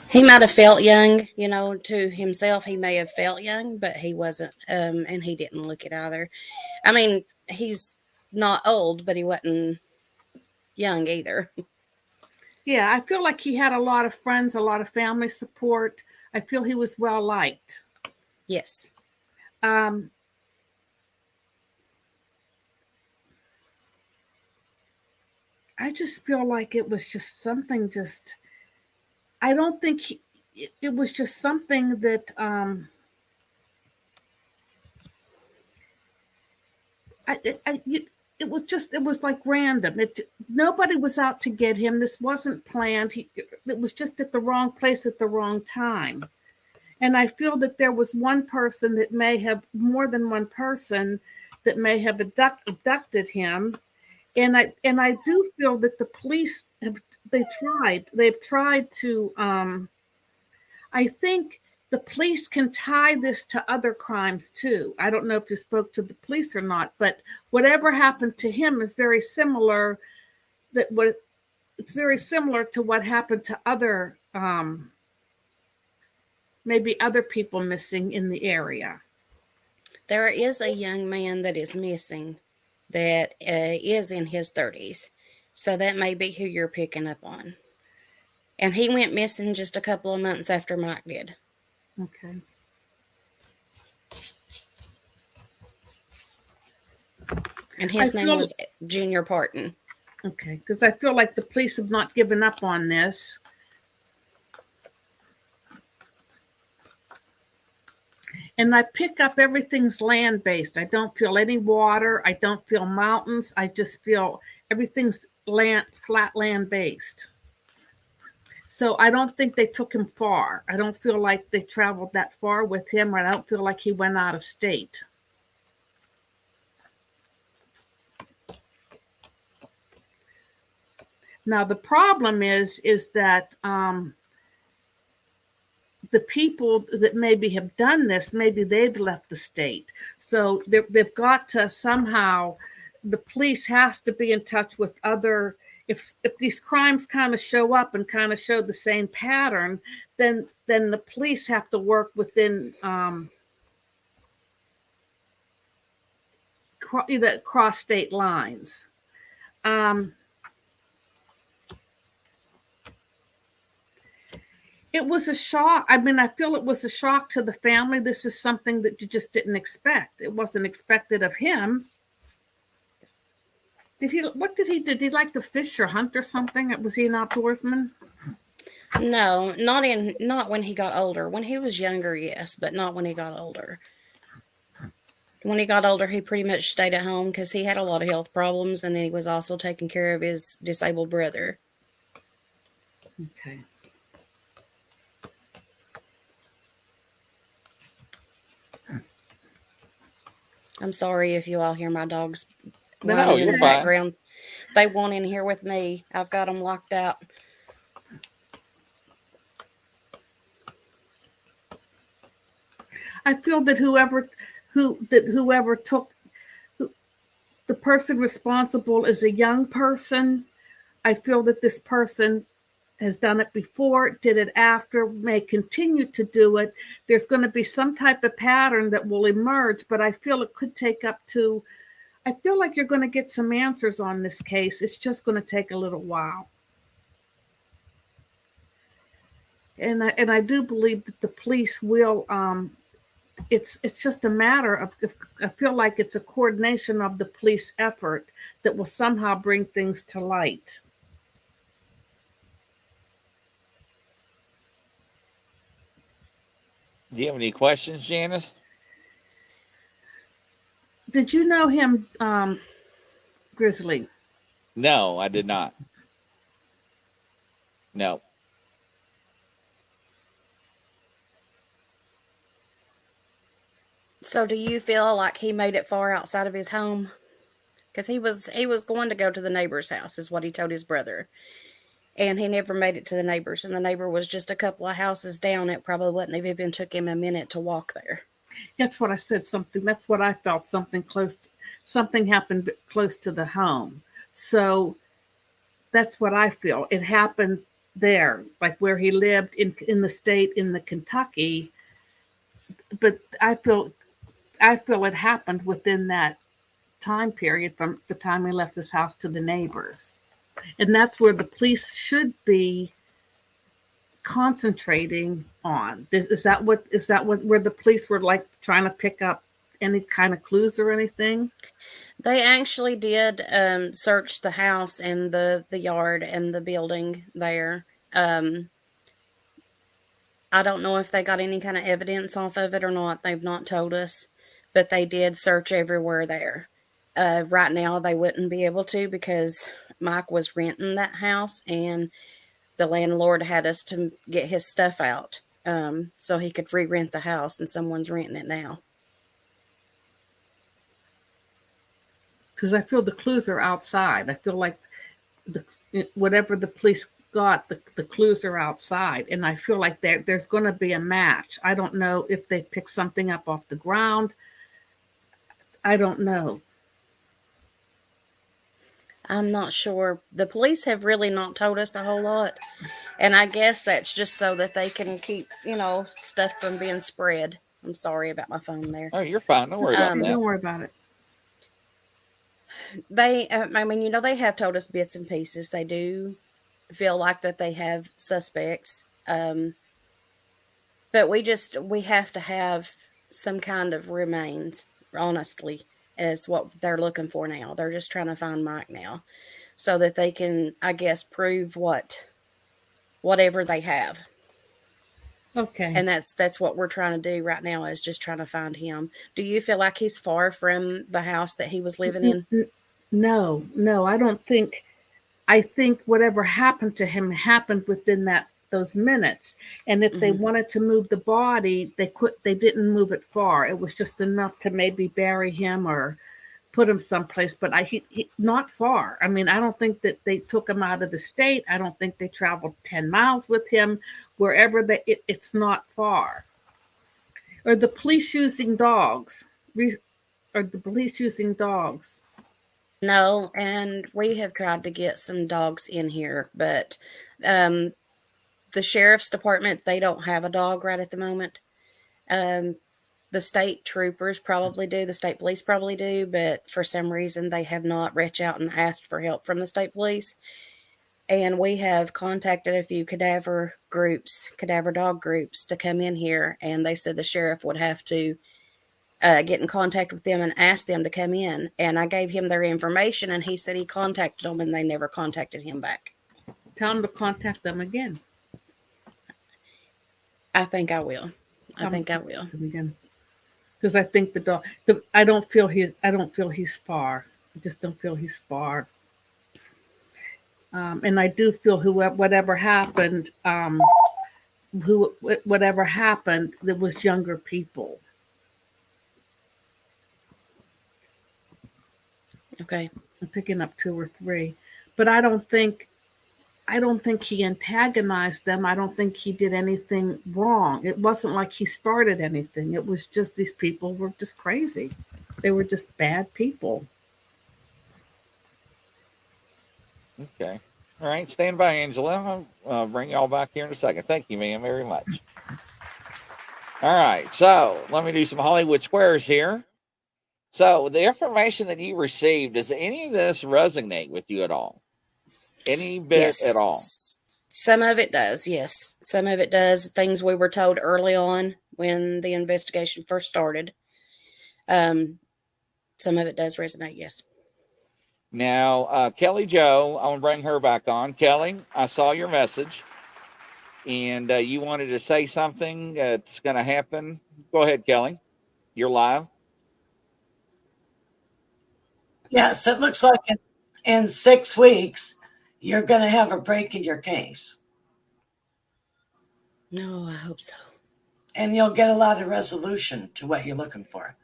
He might have felt young, to himself. He may have felt young, but he wasn't, and he didn't look it either. I mean, he's not old, but he wasn't young either. Yeah, I feel like he had a lot of friends, a lot of family support. I feel he was well liked. Yes. I just feel like it was just something I don't think it was just something that it was like random. Nobody was out to get him. This wasn't planned. It was just at the wrong place at the wrong time. And I feel that there was one person that may have, more than one person that may have abducted him. And I do feel that the police they've tried to, I think the police can tie this to other crimes too. I don't know if you spoke to the police or not, but whatever happened to him is very similar. It's very similar to what happened to other, maybe other people missing in the area. There is a young man that is missing that is in his 30s. So that may be who you're picking up on. And he went missing just a couple of months after Mike did. Okay. And his name was Junior Parton. Okay, because I feel like the police have not given up on this. And I pick up everything's land-based. I don't feel any water. I don't feel mountains. I just feel everything's flat land-based. So I don't think they took him far. I don't feel like they traveled that far with him, or I don't feel like he went out of state. Now, the problem is that the people that maybe have done this, maybe they've left the state. So they've got to somehow, the police has to be in touch with other, if these crimes kind of show up and kind of show the same pattern, then the police have to work within cross state lines. It was a shock. I mean, I feel it was a shock to the family. This is something that you just didn't expect. It wasn't expected of him. What did he do? Did he like to fish or hunt or something? Was he an outdoorsman? No, not when he got older. When he was younger, yes, but not when he got older. When he got older, he pretty much stayed at home because he had a lot of health problems, and then he was also taking care of his disabled brother. Okay. I'm sorry if you all hear my dogs No, in you're the fine. background. They want in here with me. I've got them locked out. I feel that whoever took the person responsible is a young person. I feel that this person has done it before, did it after, may continue to do it. There's going to be some type of pattern that will emerge, but I feel it could take up to, I feel like you're going to get some answers on this case. It's just going to take a little while. And I do believe that the police will, it's just a matter of, I feel like it's a coordination of the police effort that will somehow bring things to light. Do you have any questions, Janice? Did you know him, Grizzly? No, I did not. No. So do you feel like he made it far outside of his home? Because he was going to go to the neighbor's house, is what he told his brother. And he never made it to the neighbor's. And the neighbor was just a couple of houses down. It probably wouldn't have even took him a minute to walk there. That's what I said. That's what I felt. Something happened close to the home. So that's what I feel. It happened there, like where he lived in the state, in the Kentucky. But I feel it happened within that time period from the time he left his house to the neighbors. And that's where the police should be concentrating on. Is that what where the police were like trying to pick up any kind of clues or anything? They actually did search the house and the yard and the building there. I don't know if they got any kind of evidence off of it or not. They've not told us, but they did search everywhere there. Right now, they wouldn't be able to because Mike was renting that house, and the landlord had us to get his stuff out so he could re-rent the house, and someone's renting it now. Because I feel the clues are outside. I feel like whatever the police got, the clues are outside, and I feel like there's going to be a match. I don't know if they pick something up off the ground. I don't know. I'm not sure. The police have really not told us a whole lot. And I guess that's just so that they can keep, stuff from being spread. I'm sorry about my phone there. Oh, you're fine. Don't worry about that. Don't worry about it. They have told us bits and pieces. They do feel like that they have suspects. But we have to have some kind of remains, honestly, is what they're looking for now. They're just trying to find Mike now so that they can, I guess, prove whatever they have. Okay. And that's what we're trying to do right now, is just trying to find him. Do you feel like he's far from the house that he was living in? No, I don't think. I think whatever happened to him happened within those minutes. And if they wanted to move the body, they didn't move it far. It was just enough to maybe bury him or put him someplace, but he not far. I mean, I don't think that they took him out of the state. I don't think they traveled 10 miles with him. Wherever it's not far. Are the police using dogs? No, and we have tried to get some dogs in here, but the sheriff's department, they don't have a dog right at the moment. The state troopers probably do. The state police probably do, but for some reason they have not reached out and asked for help from the state police. And we have contacted a few cadaver dog groups to come in here, and they said the sheriff would have to get in contact with them and ask them to come in. And I gave him their information, and he said he contacted them, and they never contacted him back. Tell him to contact them again. I think I will. Because I think the dog. I don't feel he's far. I just don't feel he's far. And I do feel whatever happened, there was younger people. Okay. I'm picking up 2 or 3, but I don't think he antagonized them. I don't think he did anything wrong. It wasn't like he started anything. It was just these people were just crazy. They were just bad people. Okay. All right. Stand by, Angela. I'll bring y'all back here in a second. Thank you, ma'am, very much. All right. So let me do some Hollywood squares here. So the information that you received, does any of this resonate with you at all? Any bit at all? Some of it does, yes. Some of it does. Things we were told early on when the investigation first started. Some of it does resonate, yes. Now, Kelly Jo, I want to bring her back on. Kelly, I saw your message, and you wanted to say something that's going to happen. Go ahead, Kelly. You're live. Yes, it looks like in 6 weeks, you're going to have a break in your case. No, I hope so. And you'll get a lot of resolution to what you're looking for.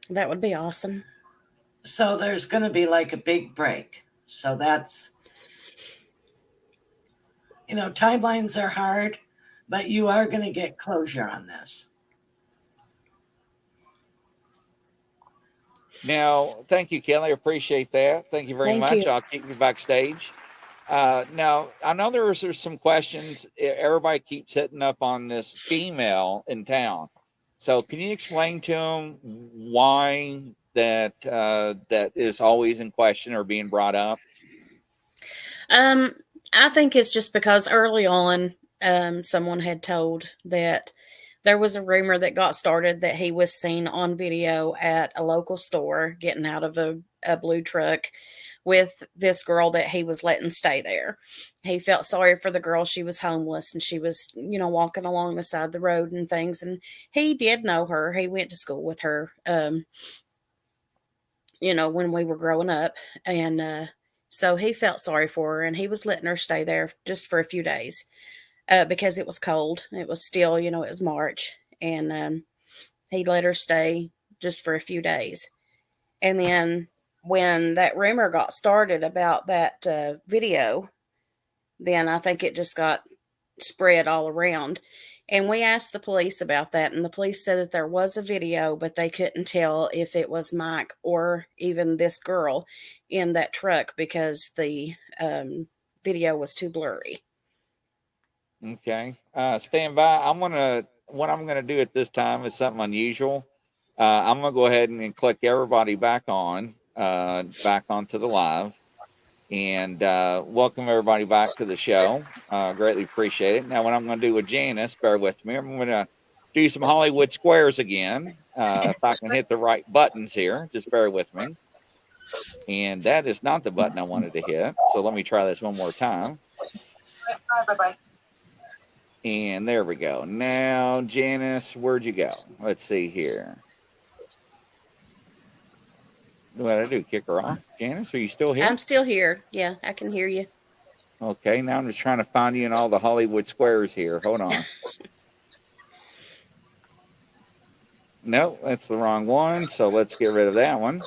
That would be awesome. So there's going to be like a big break. So that's, timelines are hard, but you are going to get closure on this. Now, thank you, Kelly. I appreciate that. Thank you very much. I'll keep you backstage. Now, I know there's some questions. Everybody keeps hitting up on this female in town. So can you explain to them why that is always in question or being brought up? I think it's just because early on, someone had told that there was a rumor that got started that he was seen on video at a local store getting out of a blue truck with this girl that he was letting stay there. He felt sorry for the girl. She was homeless and she was, walking along the side of the road and things. And he did know her. He went to school with her, when we were growing up. And so he felt sorry for her and he was letting her stay there just for a few days. Because it was cold. It was still, it was March. And he let her stay just for a few days. And then when that rumor got started about that video, then I think it just got spread all around. And we asked the police about that. And the police said that there was a video, but they couldn't tell if it was Mike or even this girl in that truck because the video was too blurry. Okay. Stand by. What I'm gonna do at this time is something unusual. I'm gonna go ahead and click everybody back onto the live, and welcome everybody back to the show. Greatly appreciate it. Now, what I'm gonna do with Janice, bear with me. I'm gonna do some Hollywood squares again. If I can hit the right buttons here, just bear with me. And that is not the button I wanted to hit. So let me try this one more time. Bye. And there we go. Now, Janice, where'd you go? Let's see here. What did I do? Kick her off? Janice, are you still here? I'm still here. Yeah, I can hear you. Okay, now I'm just trying to find you in all the Hollywood squares here. Hold on. No, that's the wrong one. So let's get rid of that one.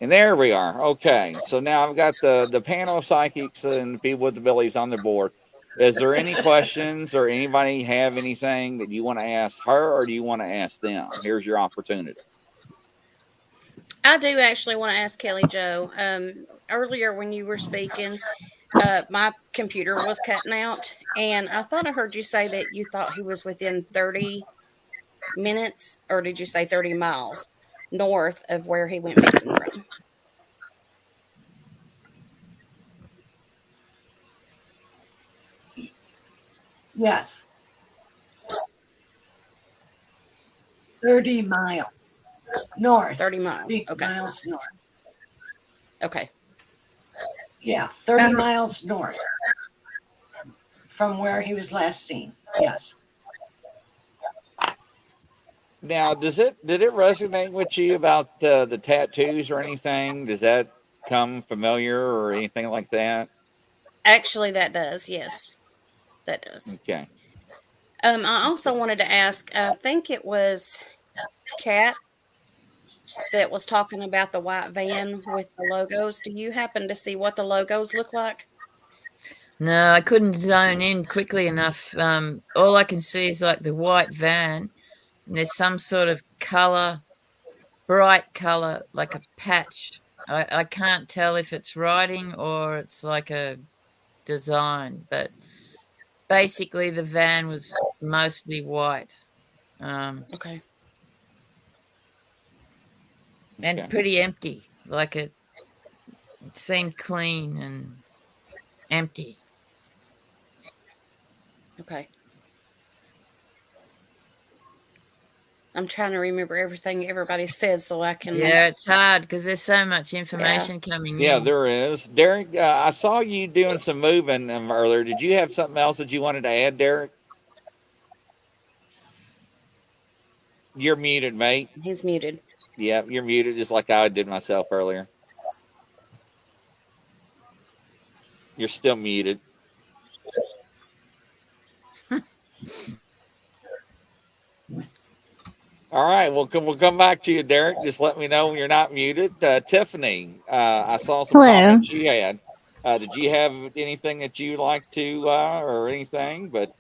And there we are. Okay, so now I've got the panel of psychics and people with abilities on the board. Is there any questions or anybody have anything that you want to ask her or do you want to ask them? Here's your opportunity. I do actually want to ask Kelly Jo. Earlier when you were speaking, my computer was cutting out, and I thought I heard you say that you thought he was within 30 minutes, or did you say 30 miles north of where he went missing from? Yes. 30 miles north. 30 miles. Okay. Miles north. Okay. Yeah, 30 miles north from where he was last seen. Yes. Now, did it resonate with you about the tattoos or anything? Does that come familiar or anything like that? Actually, that does. Yes, that does. Okay. I also wanted to ask, I think it was Kat that was talking about the white van with the logos. Do you happen to see what the logos look like? No, I couldn't zone in quickly enough. All I can see is like the white van, and there's some sort of color, bright color, like a patch. I can't tell if it's writing or it's like a design, but basically the van was mostly white. Okay. And pretty empty, like it seemed clean and empty. Okay. I'm trying to remember everything everybody said so I can. Yeah, it's hard because there's so much information coming in. Yeah, there is. Derek, I saw you doing some moving earlier. Did you have something else that you wanted to add, Derek? You're muted, mate. He's muted. Yeah, you're muted just like I did myself earlier. You're still muted. All right, we'll come back to you, Derek. Just let me know when you're not muted. Tiffany, I saw some comments you had. Did you have anything that you'd like to or anything? But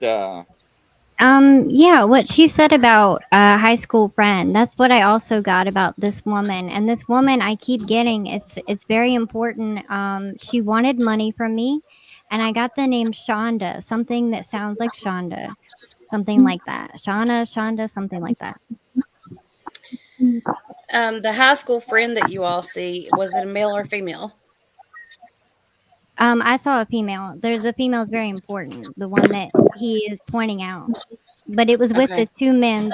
yeah, what she said about a high school friend, that's what I also got about this woman. And this woman I keep getting, it's very important. She wanted money from me, and I got the name Shonda, something that sounds like Shonda, something like that. Shonda, something like that. The high school friend that you all see, was it a male or female? I saw a female. There's a female is very important, the one that he is pointing out. But it was with the Okay. two men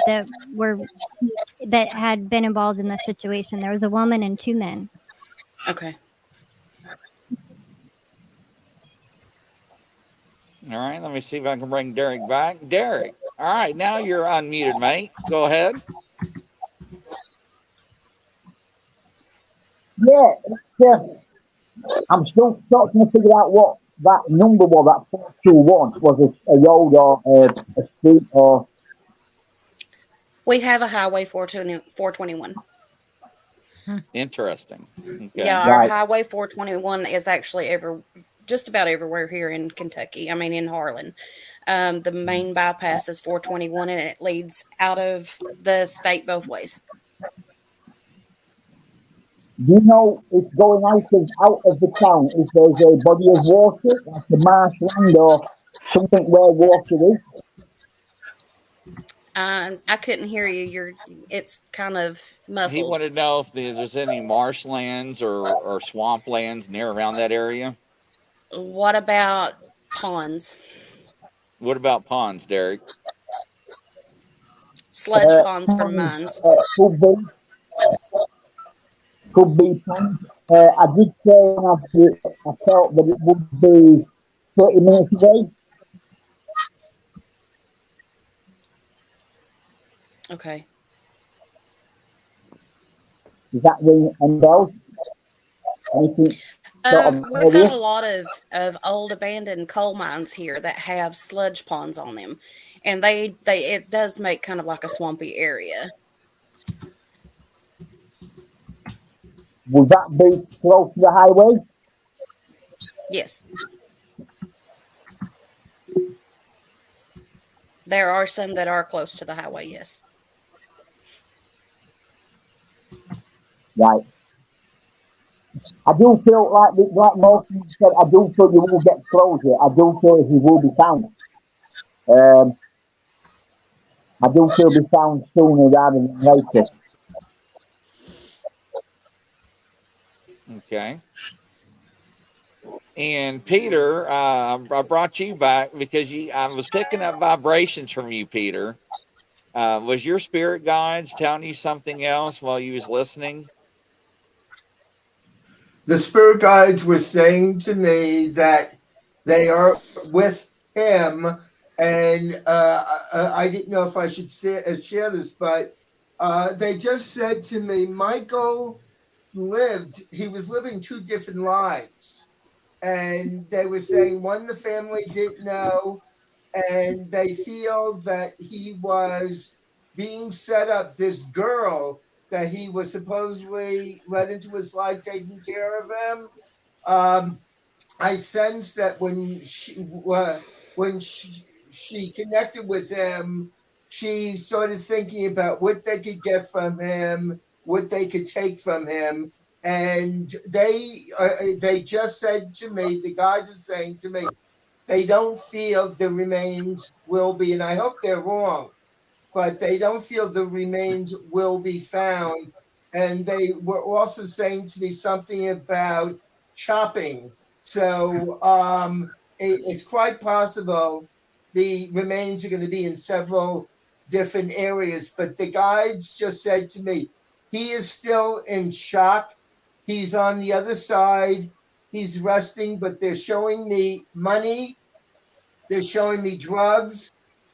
that had been involved in the situation. There was a woman and two men. Okay. All right, let me see if I can bring Derek back. Derek, all right, now you're unmuted, mate. Go ahead. Yeah, I'm still trying to figure out what that number was. That 421 was a road or a street or. We have a highway 421. Interesting. Okay. Yeah, our highway 421 is actually just about everywhere here in Kentucky. I mean, in Harlan. The main bypass is 421, and it leads out of the state both ways. Do you know if going out of the town, if there's a body of water, like a marshland or something where water is? I couldn't hear you. It's kind of muffled. He wanted to know if there's any marshlands or swamplands near around that area. What about ponds? What about ponds, Derek? Sludge ponds from mines. Could be ponds. I did say when I felt that it would be 30 minutes away. Okay. Does that ring any bells? Anything sort of We've got area? a lot of old abandoned coal mines here that have sludge ponds on them, and it does make kind of like a swampy area. Would that be close to the highway? Yes. There are some that are close to the highway, yes. Right. I do feel like most people said, I do feel you will get closure. I do feel he will be found. I do feel he'll be found sooner rather than later. Okay. And Peter, I brought you back because I was picking up vibrations from you, Peter. Was your spirit guides telling you something else while you was listening? The spirit guides were saying to me that they are with him, and I didn't know if I should share this, but they just said to me, Michael he was living two different lives. And they were saying one the family didn't know, and they feel that he was being set up, this girl that he was supposedly let into his life, taking care of him. I sense that when she connected with him, she started thinking about what they could get from him, what they could take from him, and they just said to me, the guys are saying to me, they don't feel the remains will be, and I hope they're wrong, but they don't feel the remains will be found. And they were also saying to me something about chopping. So it's quite possible the remains are going to be in several different areas. But the guides just said to me, he is still in shock. He's on the other side. He's resting, but they're showing me money. They're showing me drugs.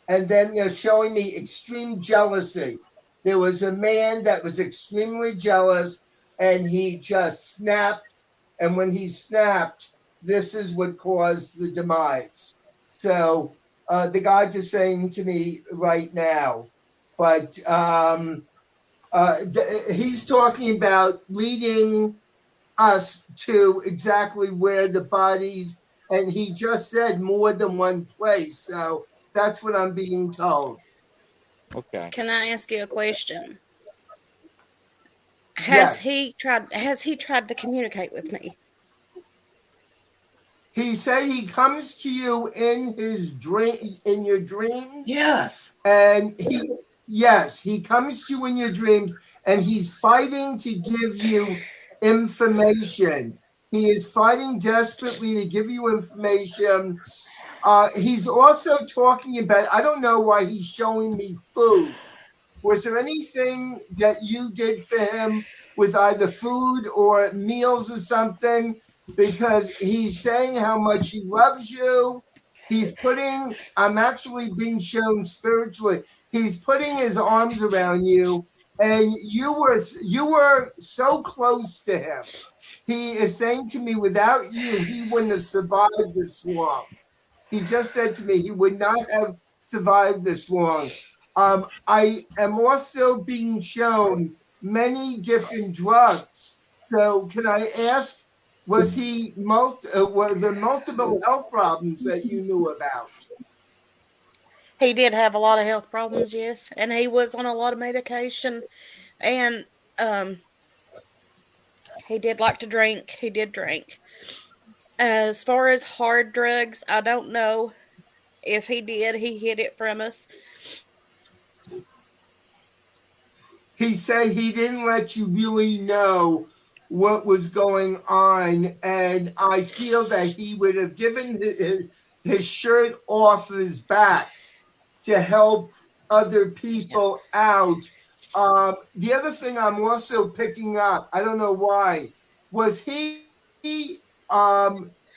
And then they're showing me extreme jealousy. There was a man that was extremely jealous, and he just snapped. And when he snapped, this is what caused the demise. So the guys are saying to me right now, but he's talking about leading us to exactly where the bodies, and he just said more than one place. So that's what I'm being told. Okay. Can I ask you a question? Has he tried to communicate with me? He said he comes to you in your dreams. Yes. And he comes to you in your dreams, and he's fighting to give you information. He is fighting desperately to give you information. He's also talking about, I don't know why he's showing me food. Was there anything that you did for him with either food or meals or something? Because he's saying how much he loves you. I'm actually being shown spiritually. He's putting his arms around you, and you were so close to him. He is saying to me, without you, he wouldn't have survived this long. He just said to me he would not have survived this long. I am also being shown many different drugs. So can I ask, were there multiple health problems that you knew about? He did have a lot of health problems, yes, and he was on a lot of medication, and he did like to drink. He did drink. As far as hard drugs, I don't know if he did. He hid it from us. He said he didn't let you really know what was going on, and I feel that he would have given his shirt off his back to help other people out. The other thing I'm also picking up, I don't know why, was he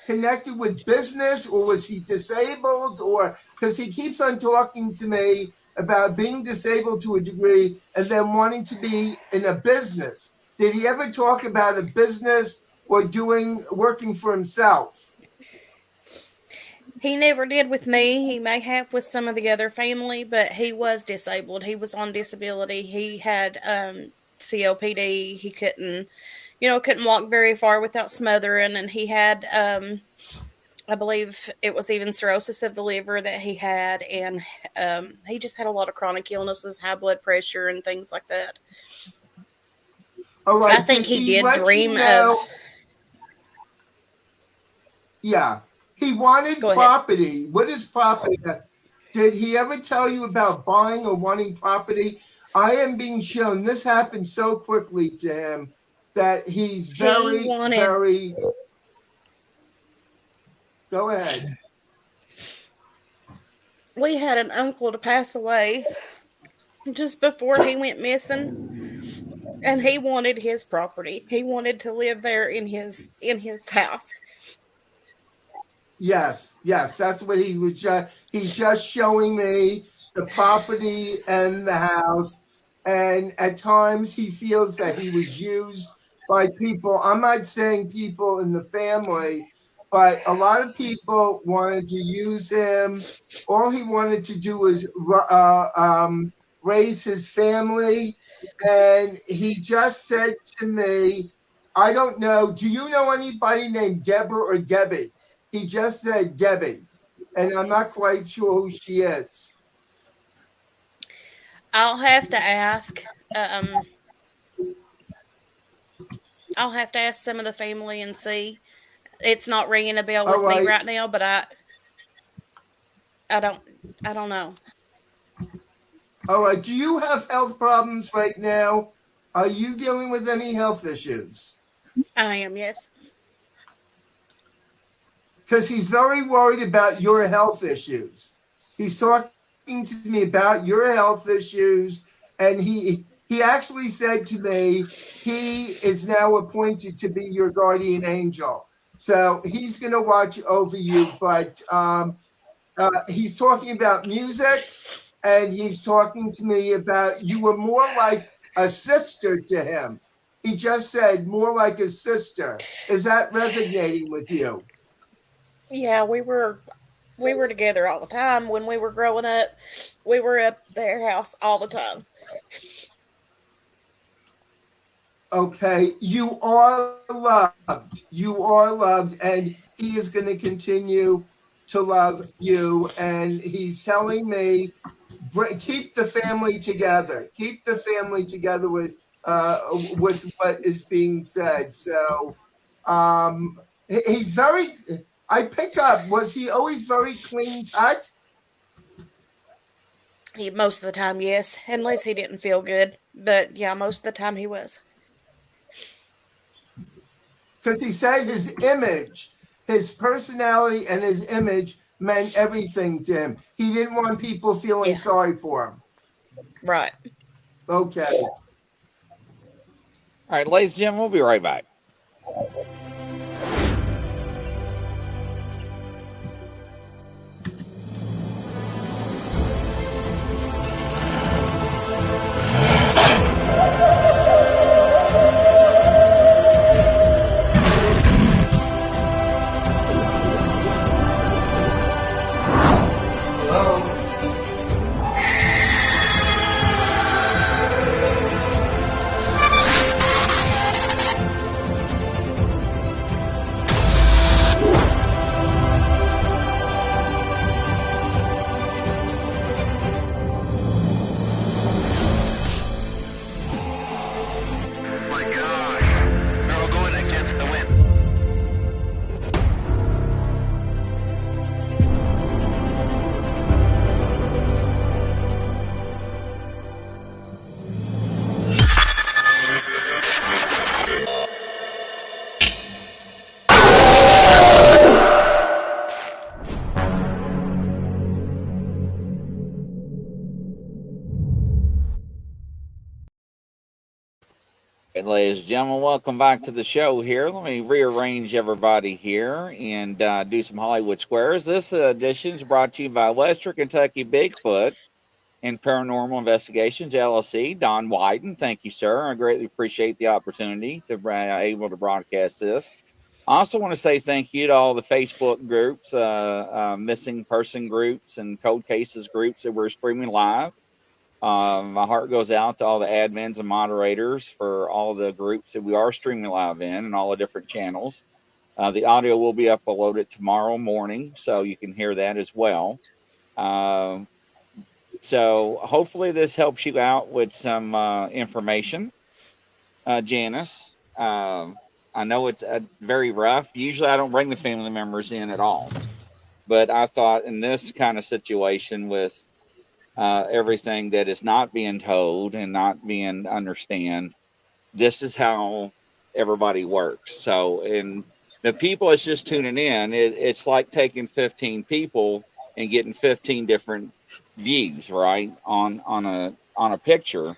connected with business, or was he disabled? Or because he keeps on talking to me about being disabled to a degree and then wanting to be in a business. Did he ever talk about a business or working for himself? He never did with me. He may have with some of the other family, but he was disabled. He was on disability. He had COPD. He couldn't walk very far without smothering, and he had I believe it was even cirrhosis of the liver that he had, and he just had a lot of chronic illnesses, high blood pressure, and things like that. All right, I think he did let dream you know, of. Yeah, he wanted Go ahead. property. What is property? Did he ever tell you about buying or wanting property? I am being shown this happened so quickly to him that he's very, very. Go ahead. We had an uncle to pass away just before he went missing, and he wanted his property. He wanted to live there in his house. Yes, that's what he was he's just showing me the property and the house. And at times he feels that he was used by people. I'm not saying people in the family, but a lot of people wanted to use him. All he wanted to do was raise his family. And he just said to me, I don't know, do you know anybody named Deborah or Debbie? He just said Debbie, and I'm not quite sure who she is. I'll have to ask. I'll have to ask some of the family and see. It's not ringing a bell with me right now, but I don't know. All right. Do you have health problems right now? Are you dealing with any health issues? I am, yes. Because he's very worried about your health issues. He's talking to me about your health issues, and he actually said to me he is now appointed to be your guardian angel. So he's going to watch over you, but he's talking about music, and he's talking to me about you were more like a sister to him. He just said more like a sister. Is that resonating with you? Yeah, we were together all the time when we were growing up. We were at their house all the time. Okay, you are loved. You are loved, and he is going to continue to love you. And he's telling me, keep the family together. Keep the family together with what is being said. So, he's very. I pick up. Was he always very clean cut? Most of the time, yes, unless he didn't feel good. But yeah, most of the time he was. because he said his image, his personality, and his image meant everything to him. He didn't want people feeling sorry for him. Right. Okay. All right, ladies and gentlemen, we'll be right back. And ladies and gentlemen, welcome back to the show here. Let me rearrange everybody here and do some Hollywood Squares. This edition is brought to you by Western Kentucky Bigfoot and Paranormal Investigations, LLC. Don Wyden, thank you, sir. I greatly appreciate the opportunity to be able to broadcast this. I also want to say thank you to all the Facebook groups, missing person groups, and cold cases groups that we're streaming live. My heart goes out to all the admins and moderators for all the groups that we are streaming live in and all the different channels. The audio will be uploaded tomorrow morning, so you can hear that as well. So hopefully this helps you out with some information, Janice. I know it's very rough. Usually I don't bring the family members in at all. But I thought in this kind of situation with everything that is not being told and not being understand, this is how everybody works. So, and the people that's just tuning in, it's like taking 15 people and getting 15 different views, right, on a picture.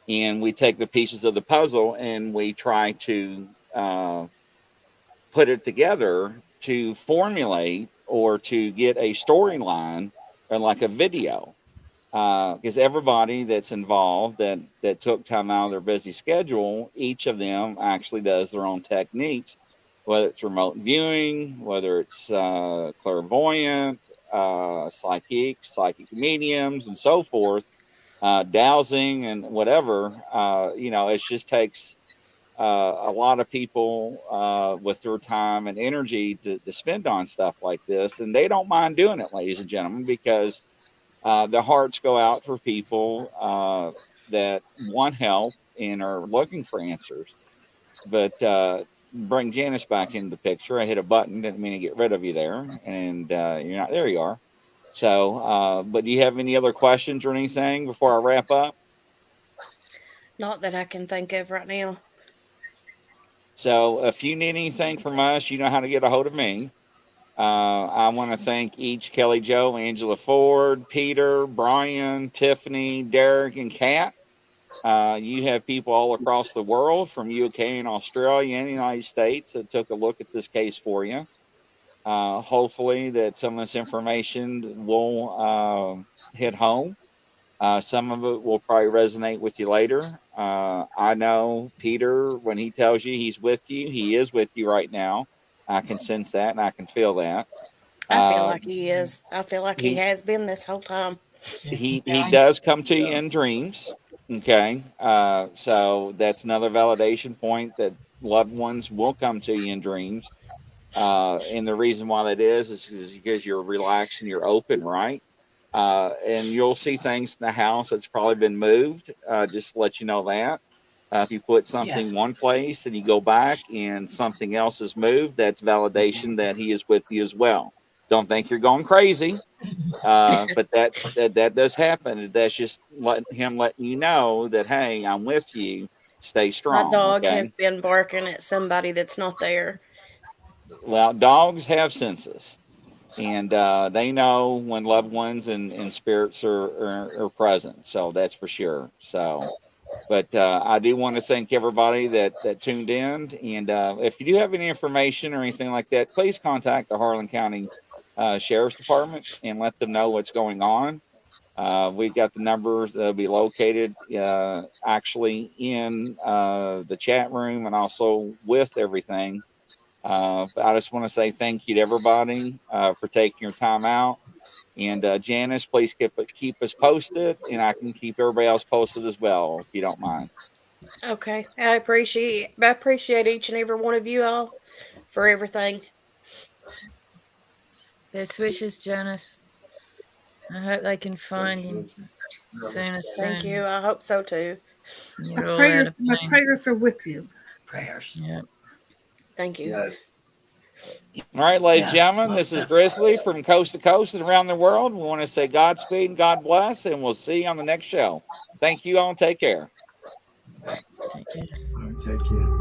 And we take the pieces of the puzzle and we try to put it together to formulate or to get a storyline or like a video. Because everybody that's involved that took time out of their busy schedule, each of them actually does their own techniques, whether it's remote viewing, whether it's clairvoyant, psychic mediums, and so forth, dowsing and whatever. It just takes a lot of people with their time and energy to spend on stuff like this, and they don't mind doing it, ladies and gentlemen, because the hearts go out for people that want help and are looking for answers. But bring Janice back into the picture. I hit a button, didn't mean to get rid of you there, and you're not there. You are. So, but do you have any other questions or anything before I wrap up? Not that I can think of right now. So, if you need anything from us, you know how to get a hold of me. I want to thank each Kelly Jo, Angela Ford, Peter, Brian, Tiffany, Derek, and Kat. You have people all across the world from UK and Australia and the United States that took a look at this case for you. Hopefully that some of this information will hit home. Some of it will probably resonate with you later. I know Peter, when he tells you he's with you, he is with you right now. I can sense that and I can feel that. I feel like he is. I feel like he has been this whole time. He does come to you in dreams. Okay. So that's another validation point that loved ones will come to you in dreams. And the reason why that is because you're relaxed and you're open, right? And you'll see things in the house that's probably been moved. Just to let you know that. If you put something one place and you go back and something else is moved, that's validation that he is with you as well. Don't think you're going crazy, but that does happen. That's just letting you know that, hey, I'm with you, stay My strong. dog Okay. has been barking at somebody that's not there. Well, dogs have senses, and they know when loved ones and spirits are present. So that's for sure. So, but I do want to thank everybody that tuned in. And if you do have any information or anything like that, please contact the Harlan County Sheriff's Department and let them know what's going on. We've got the numbers that'll be located actually in the chat room and also with everything. But I just want to say thank you to everybody for taking your time out. And Janice, please keep us posted, and I can keep everybody else posted as well, if you don't mind. Okay, I appreciate each and every one of you all for everything. Best wishes, Janice. I hope they can find him soon as Thank soon. you. I hope so too. You're all out of My pain. prayers are with you. Prayers. Yeah. Thank you. All right, ladies and Yes, gentlemen, most this is Grizzly from coast to coast and around the world. We want to say Godspeed and God bless, and we'll see you on the next show. Thank you all, and take care. Take care. Take care.